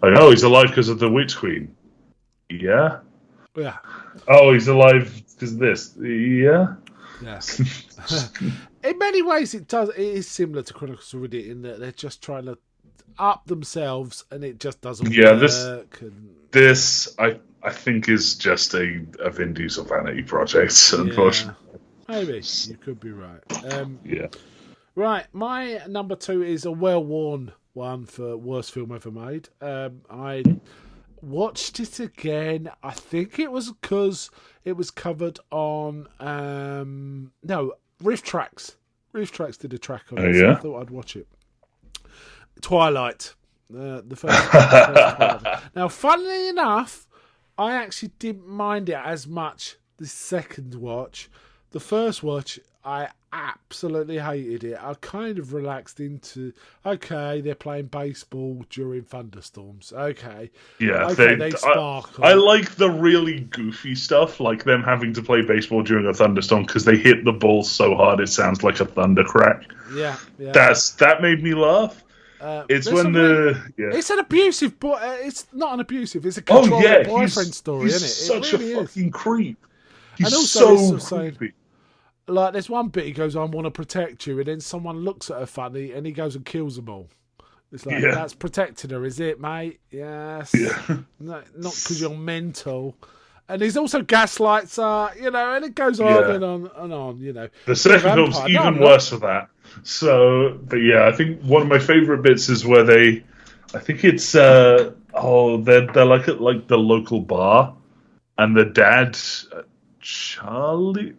Like, oh, he's alive because of the Witch Queen. Yeah. Oh, he's alive because of this. Yeah. In many ways, it is similar to Chronicles of Riddick in that they're just trying to up themselves, and it just doesn't work. This I think is just a Vin Diesel vanity project, unfortunately. Maybe you could be right. Yeah. Right, my number 2 is a well-worn one for worst film ever made. I watched it again. I think it was because it was covered on Riff Tracks. Riff Tracks did a track on it, so I thought I'd watch it. Twilight. The first Twilight. Now, funnily enough, I actually didn't mind it as much the second watch. The first watch, I absolutely hated it. I kind of relaxed into, okay, they're playing baseball during thunderstorms. Okay. Yeah, okay, they sparkle. I like the really goofy stuff, like them having to play baseball during a thunderstorm because they hit the ball so hard it sounds like a thunder crack. Yeah. That made me laugh. It's there's when It's an abusive boy. It's not an abusive. It's a oh controlling yeah, boyfriend story, he's isn't it? such It really a is. fucking creep. He's And also, so it's saying, creepy. like, there's one bit he goes, "I want to protect you," and then someone looks at her funny, and he goes and kills them all. It's like, that's protecting her, is it, mate? Yes. Yeah. No, not because you're mental. And he's also gaslights her, and it goes on and on and on, The second film's vampire. even worse for that. So, but yeah, I think one of my favourite bits is where I think it's, they're like at like the local bar, and the dad, Charlie,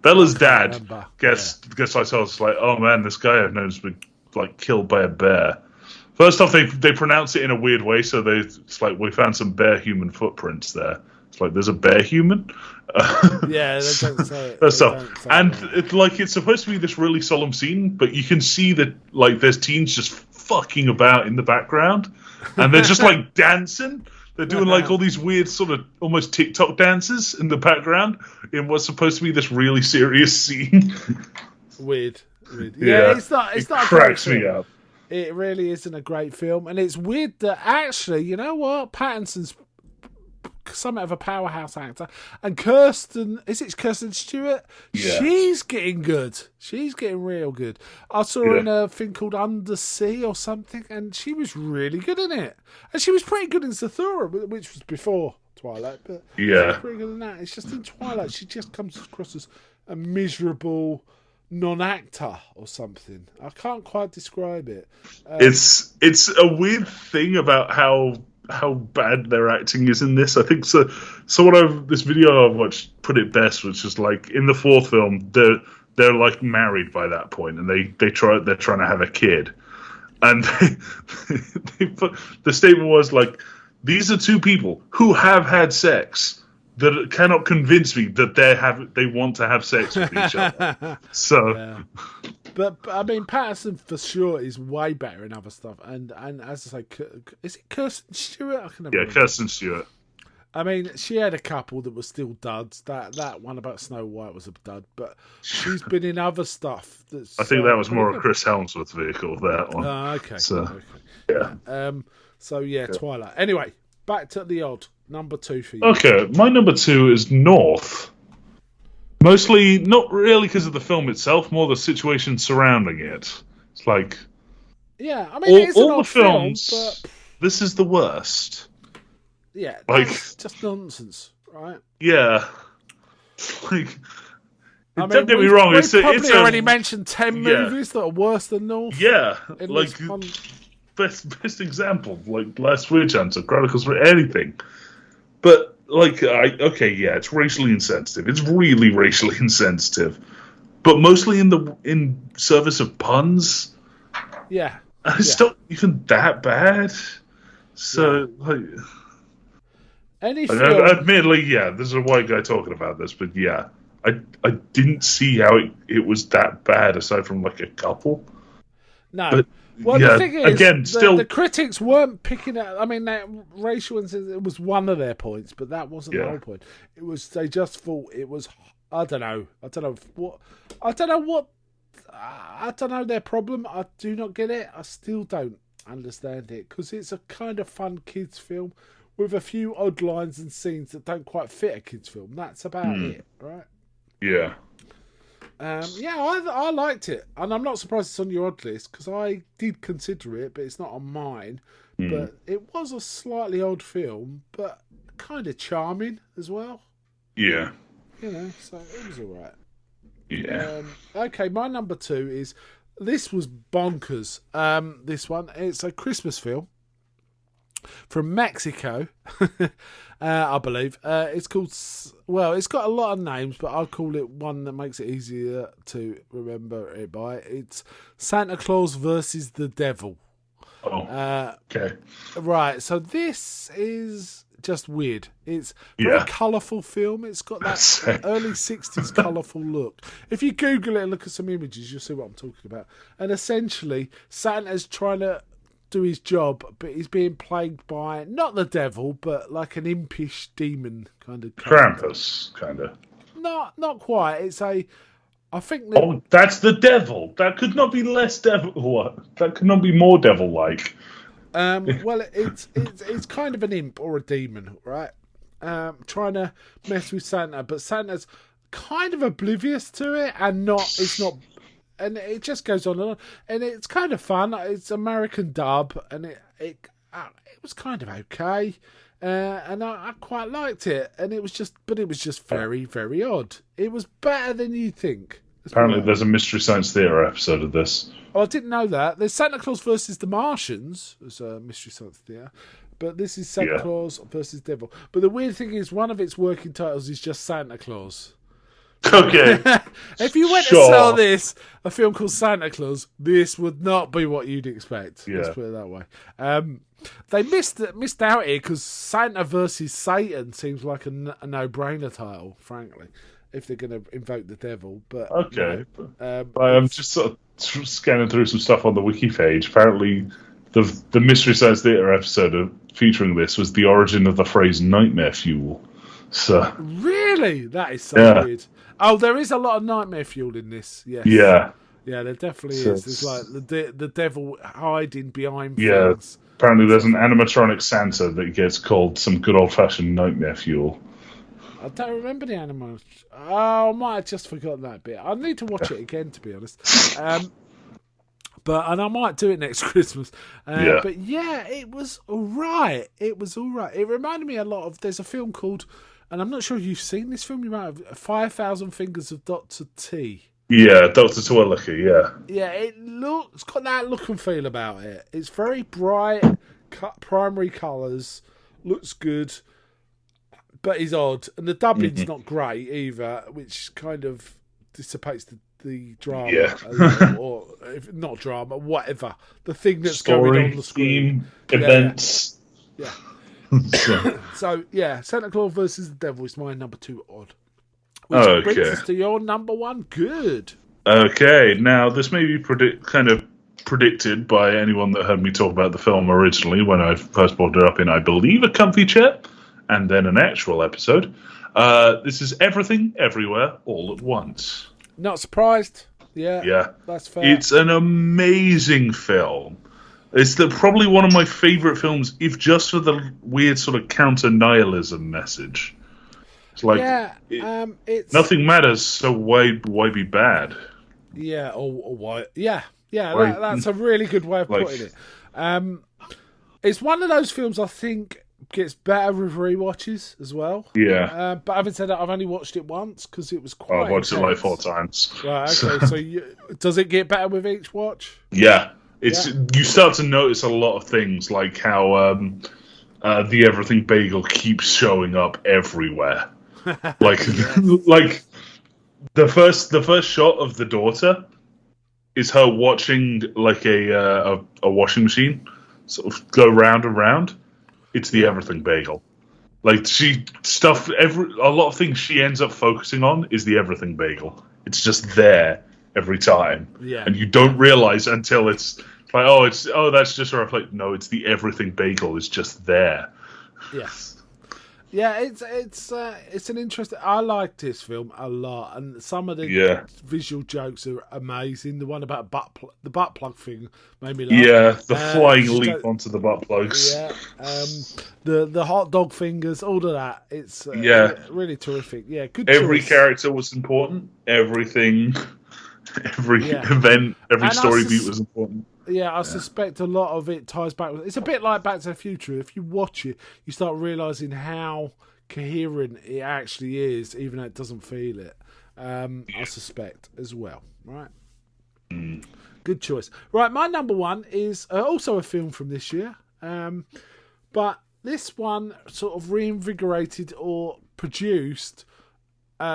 Bella's dad gets like, so it's like, oh man, this guy I've known has been like killed by a bear. First off, they pronounce it in a weird way, so it's like, we found some bear human footprints there. It's like, there's a bear human. Yeah, they don't say it. That's stuff. And it's supposed to be this really solemn scene, but you can see that like there's teens just fucking about in the background, and they're just like dancing. They're doing like all these weird sort of almost TikTok dances in the background in what's supposed to be this really serious scene. Weird. Yeah, it's not. It cracks me up. It really isn't a great film, and it's weird that actually, you know what, Pattinson's somewhat of a powerhouse actor, and Kirsten Stewart? Yeah. She's getting good. She's getting real good. I saw her in a thing called Undersea or something, and she was really good in it. And she was pretty good in Zathura, which was before Twilight, but she was pretty good in that. It's just in Twilight, she just comes across as a miserable non-actor or something. I can't quite describe it. It's a weird thing about how bad their acting is in this. I think so. This video I watched put it best, which is like in the fourth film, they're like married by that point, and they're trying to have a kid, and they put, the statement was like, these are two people who have had sex that cannot convince me that they want to have sex with each other. So. Yeah. But I mean, Patterson for sure is way better in other stuff. And as I say, is it Kirsten Stewart? I can never remember. Kirsten Stewart. I mean, she had a couple that were still duds. That one about Snow White was a dud, but she's been in other stuff. I think that was more a Chris Helmsworth vehicle. That one. Okay. So, yeah. Twilight. Anyway, back to the odd number 2 for you. Okay, my number 2 is North. Mostly, not really because of the film itself, more the situation surrounding it. It's like... Yeah, I mean, it's all the films, but... this is the worst. Yeah, that's just nonsense, right? Yeah. Like... I mean, don't get me wrong, we've probably already mentioned 10 movies that are worse than North. Yeah, like, best example, like Last Witch Hunter, Chronicles of anything. But... like, it's racially insensitive. It's really racially insensitive, but mostly in service of puns. Yeah, it's not even that bad. So, admittedly, there's a white guy talking about this, but I didn't see how it was that bad aside from like a couple. No. But, well, the thing is, again, the critics weren't picking up. I mean, that racial insensitivity was one of their points, but that wasn't the whole point. It was they just thought it was. I don't know their problem. I do not get it. I still don't understand it because it's a kind of fun kids film with a few odd lines and scenes that don't quite fit a kids film. That's about it, right? Yeah. I liked it, and I'm not surprised it's on your odd list because I did consider it, but it's not on mine. But it was a slightly odd film, but kind of charming as well. Yeah, so it was all right. Yeah. Okay, my number 2 this was bonkers. This one, it's a Christmas film from Mexico, I believe. It's called, it's got a lot of names, but I'll call it one that makes it easier to remember it by. It's Santa Claus versus the Devil. Oh, okay. Right, so this is just weird. It's a very colourful film. It's got that early 60s colourful look. If you Google it and look at some images, you'll see what I'm talking about. And essentially, Santa's trying to do his job, but he's being plagued by not the devil, but like an impish demon kind of Krampus, kind of. Not quite. It's a I think that, Oh, that's the devil. That could not be less devil. What? That could not be more devil-like. well, it's kind of an imp or a demon, right? Trying to mess with Santa, but Santa's kind of oblivious to it, and it's not, and it just goes on and on, and it's kind of fun. It's American dub, and it was kind of okay, and I quite liked it, and it was just very, very odd. It was better than you think. Apparently, there's a Mystery Science Theater episode of this. Oh, I didn't know that. There's Santa Claus versus the Martians as a Mystery Science Theater, but this is Santa Claus versus Devil. But the weird thing is, one of its working titles is just Santa Claus. Okay. If you went to sell a film called Santa Claus, this would not be what you'd expect. Yeah. Let's put it that way. They missed out here because Santa versus Satan seems like a no-brainer title, frankly, if they're going to invoke the devil. But okay. I'm just sort of scanning through some stuff on the wiki page. Apparently, the Mystery Science Theater episode featuring this was the origin of the phrase "nightmare fuel." So really, that is so weird. Oh, there is a lot of nightmare fuel in this. Yes. Yeah. Yeah, there definitely is. There's like the devil hiding behind things. Yeah. Apparently, there's an animatronic Santa that gets called some good old-fashioned nightmare fuel. I don't remember the animals. Oh, I might have just forgotten that bit. I need to watch it again, to be honest. And I might do it next Christmas. But yeah, it was all right. It reminded me a lot of. There's a film called, and I'm not sure if you've seen this film. You might have 5,000 Fingers of Dr. T. Yeah, Dr. Twillicky, yeah. Yeah, it's got that look and feel about it. It's very bright, primary colours, looks good, but is odd. And the dubbing's not great either, which kind of dissipates the drama. Yeah. Or if not drama, whatever. The thing that's Story, going on the screen. Theme, events. Yeah. So, yeah, Santa Claus versus the Devil is my number 2 odd. Which brings us to your number 1 good. Okay, now this may be predicted by anyone that heard me talk about the film originally when I first brought it up in, I believe, a comfy chair, and then an actual episode. This is Everything, Everywhere, All at Once. Not surprised. Yeah, that's fair. It's an amazing film. It's probably one of my favourite films, if just for the weird sort of counter-nihilism message. It's like, it's nothing matters, so why be bad? Yeah, or why? Yeah. That's a really good way of putting it. It's one of those films I think gets better with rewatches as well. Yeah. But having said that, I've only watched it once because it was quite. I've watched intense. it like 4 times. Right. Okay. So does it get better with each watch? Yeah. You start to notice a lot of things, like how the Everything Bagel keeps showing up everywhere. Like the first shot of the daughter is her watching like a washing machine sort of go round and round. It's the Everything Bagel. Like a lot of things she ends up focusing on is the Everything Bagel. It's just there every time, and you don't realize until it's like, that's just her. Like, no, it's the Everything Bagel. It's just there. Yes. Yeah, it's an interesting. I like this film a lot, and some of the visual jokes are amazing. The one about the butt plug thing made me laugh. Yeah, the flying leap onto the butt plugs. Yeah, the hot dog fingers, all of that. It's really terrific. Yeah, good. Every choice. character was important. Everything, every event, every story beat was important. Yeah, I suspect a lot of it ties back with. It's a bit like Back to the Future. If you watch it, you start realising how coherent it actually is, even though it doesn't feel it. I suspect as well. Right. Good choice. Right, my number 1 is also a film from this year, but this one sort of reinvigorated or produced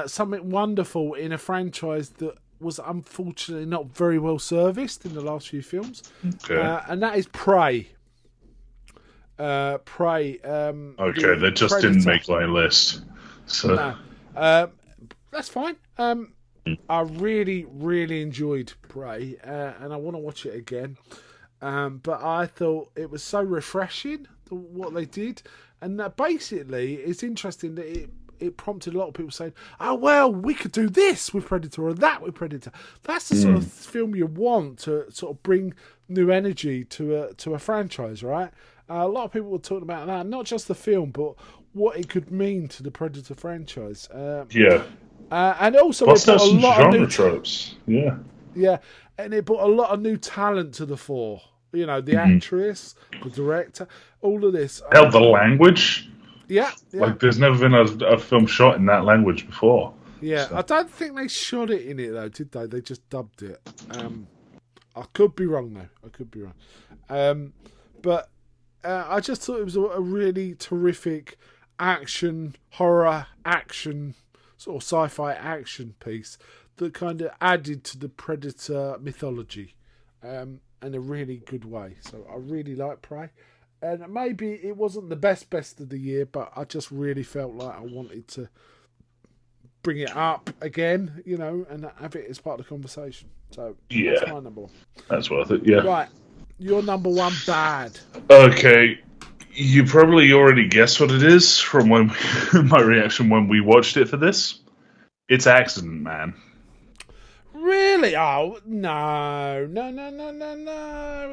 something wonderful in a franchise that was unfortunately not very well serviced in the last few films. Okay. And that is Prey. Prey. Okay, that just Predator. Didn't make my list. So. No. That's fine. I really, really enjoyed Prey, and I want to watch it again. But I thought it was so refreshing, what they did. And basically, it's interesting that it prompted a lot of people saying, "Oh well, we could do this with Predator or that with Predator." That's the sort of film you want to sort of bring new energy to a franchise, right? A lot of people were talking about that, not just the film, but what it could mean to the Predator franchise. And also Plus, it brought there's a some lot of genre new tropes. and it brought a lot of new talent to the fore. You know, the actress, the director, all of this. Hell, the language. Yeah. Like, there's never been a film shot in that language before. Yeah, So. I don't think they shot it in it, though, did they? They just dubbed it. I could be wrong, though. I could be wrong. But I just thought it was a really terrific horror action, sort of sci-fi action piece that kind of added to the Predator mythology in a really good way. So I really like Prey. And maybe it wasn't the best of the year, but I just really felt like I wanted to bring it up again, you know, and have it as part of the conversation. So that's my number one. That's worth it, yeah. Right, your number one bad. Okay, you probably already guessed what it is from when my reaction when we watched it for this. It's Accident Man. Really? Oh, no.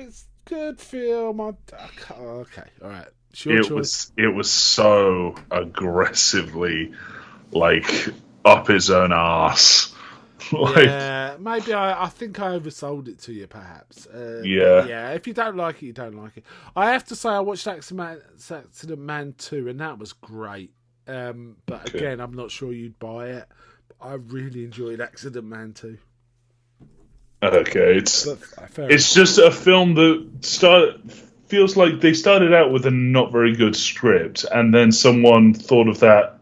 It's good film. Okay, all right. Sure, It was so aggressively, like, up his own arse. Yeah, maybe I think I oversold it to you, perhaps. Yeah, if you don't like it, you don't like it. I have to say, I watched Accident Man 2, and that was great. But again, I'm not sure you'd buy it. I really enjoyed Accident Man 2. Okay, it's just a film that feels like they started out with a not very good script, and then someone thought of that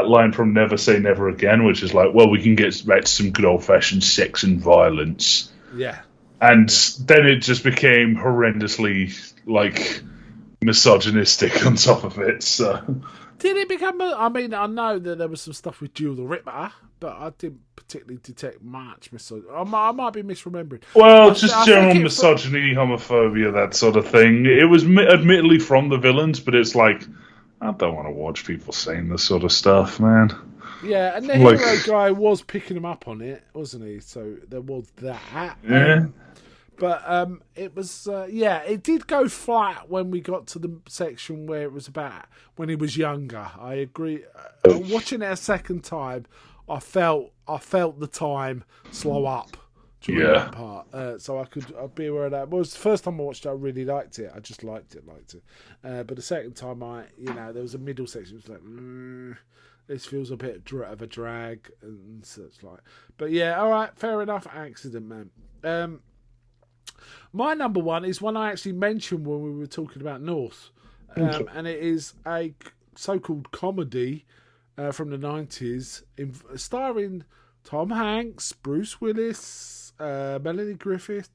line from Never Say Never Again, which is like, well, we can get back to some good old-fashioned sex and violence. Yeah. And then it just became horrendously, like, misogynistic on top of it, so... Did it become... I mean, I know that there was some stuff with Jewel the Ripper, but I didn't particularly detect much misogyny. I might be misremembering. Well, just general misogyny, homophobia, that sort of thing. It was admittedly from the villains, but it's like, I don't want to watch people saying this sort of stuff, man. Yeah, and the hero guy was picking him up on it, wasn't he? So there was that. Yeah. But it was, it did go flat when we got to the section where it was about when he was younger. I agree. Watching it a second time, I felt the time slow up during that part. So I'd be aware of that. It was the first time I watched it, I really liked it. I just liked it. But the second time, there was a middle section. It was like, this feels a bit of a drag and such like. But yeah, all right, fair enough. Accident Man. My number one is one I actually mentioned when we were talking about North, and it is a so-called comedy from the 90s, starring Tom Hanks, Bruce Willis, Melanie Griffith,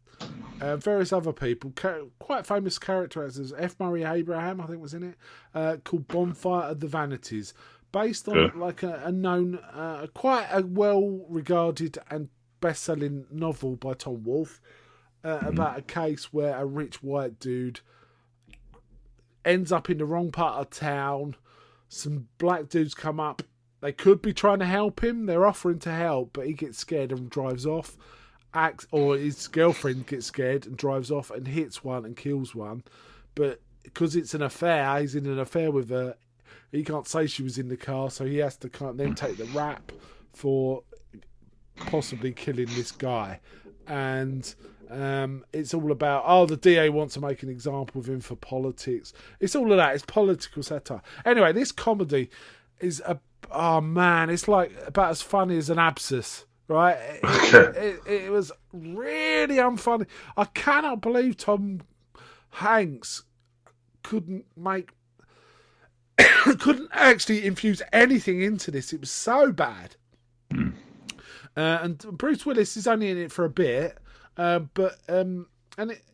various other people, quite famous character actors. F. Murray Abraham, I think, was in it, called Bonfire of the Vanities, based on like a known, quite a well-regarded and best-selling novel by Tom Wolfe. About a case where a rich white dude ends up in the wrong part of town. Some black dudes come up. They could be trying to help him. They're offering to help, but he gets scared and drives off. Or his girlfriend gets scared and drives off and hits one and kills one. But because it's an affair, he's in an affair with her. He can't say she was in the car, so he has to then take the rap for possibly killing this guy. And it's all about, the DA wants to make an example of him for politics. It's all of that. It's political satire. Anyway, this comedy is it's like about as funny as an abscess, right? It was really unfunny. I cannot believe Tom Hanks couldn't actually infuse anything into this. It was so bad. And Bruce Willis is only in it for a bit.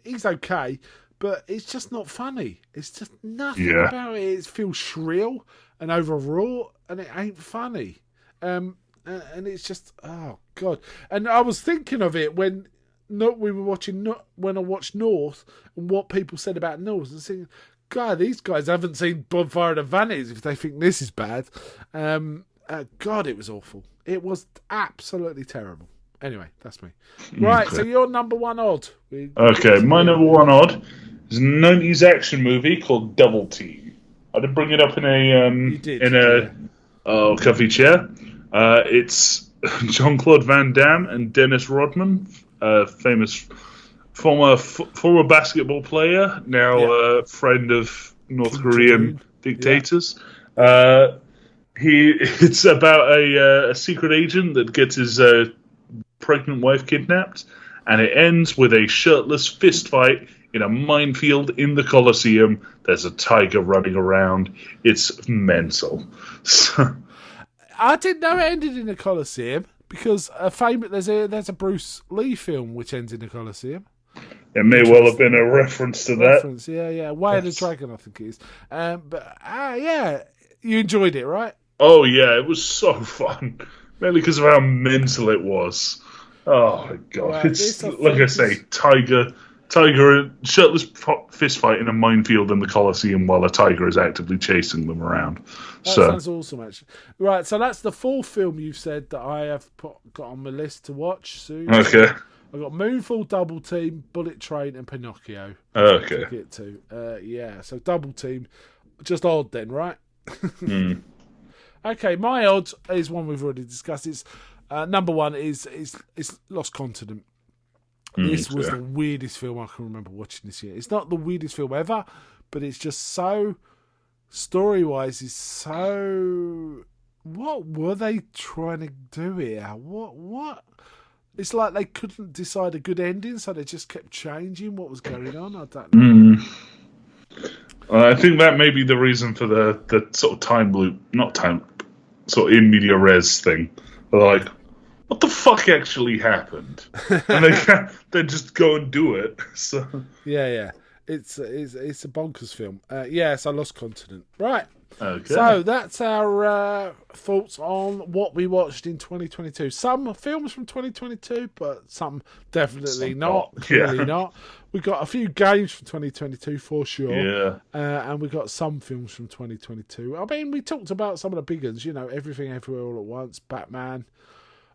He's okay, but it's just not funny. It's just nothing about it. It feels shrill and overwrought, and it ain't funny. And it's just, oh god. And I was thinking of it when we were watching, when I watched North, and what people said about North, and thinking, God, these guys haven't seen Bonfire of the Vanities if they think this is bad. God, it was awful. It was absolutely terrible. Anyway, that's me. Right, so your number one odd. Okay, my number one odd is a 90s action movie called Double Team. I did bring it up in a comfy chair. It's Jean-Claude Van Damme and Dennis Rodman, famous former basketball player, now a friend of North Korean dictators. It's about a secret agent that gets his pregnant wife kidnapped, and it ends with a shirtless fist fight in a minefield in the Colosseum. There's a tiger running around. It's mental. I didn't know it ended in the Colosseum because there's a Bruce Lee film which ends in the Colosseum. It may well have been a reference to that. Yeah. Way of the Dragon, I think it is. You enjoyed it, right? Oh, yeah, it was so fun. Mainly because of how mental it was. Oh, my God. Right, it's, like I say, tiger, shirtless fist fight in a minefield in the Colosseum while a tiger is actively chasing them around. That sounds awesome, actually. Right, so that's the full film you've said that I have got on my list to watch soon. Okay. I've got Moonfall, Double Team, Bullet Train, and Pinocchio. Okay. To get to. So Double Team. Just odd then, right? Okay, my odd is one we've already discussed. It's number one is Lost Continent. This was the weirdest film I can remember watching this year. It's not the weirdest film ever, but it's just so story-wise is so. What were they trying to do here? What? It's like they couldn't decide a good ending, so they just kept changing what was going on. I don't know. I think that may be the reason for the sort of time loop, sort of in media res thing. They're like, what the fuck actually happened? And they just go and do it. So yeah, it's a bonkers film. So Lost Continent, right? Okay. So that's our thoughts on what we watched in 2022. Some films from 2022, but some definitely not. Clearly not. We got a few games from 2022 for sure. Yeah. And we got some films from 2022. I mean, we talked about some of the big ones. Everything, Everywhere, All at Once, Batman.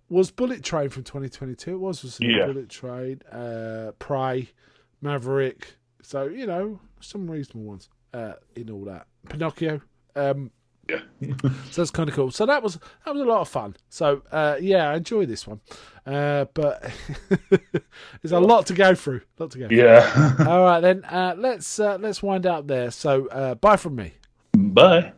Was Bullet Train from 2022? It wasn't it? Bullet Train, Prey, Maverick. So some reasonable ones in all that. Pinocchio. So that's kind of cool. So that was a lot of fun. So I enjoy this one, but there's a lot to go through. Yeah. All right then. Let's wind up there. So bye from me. Bye.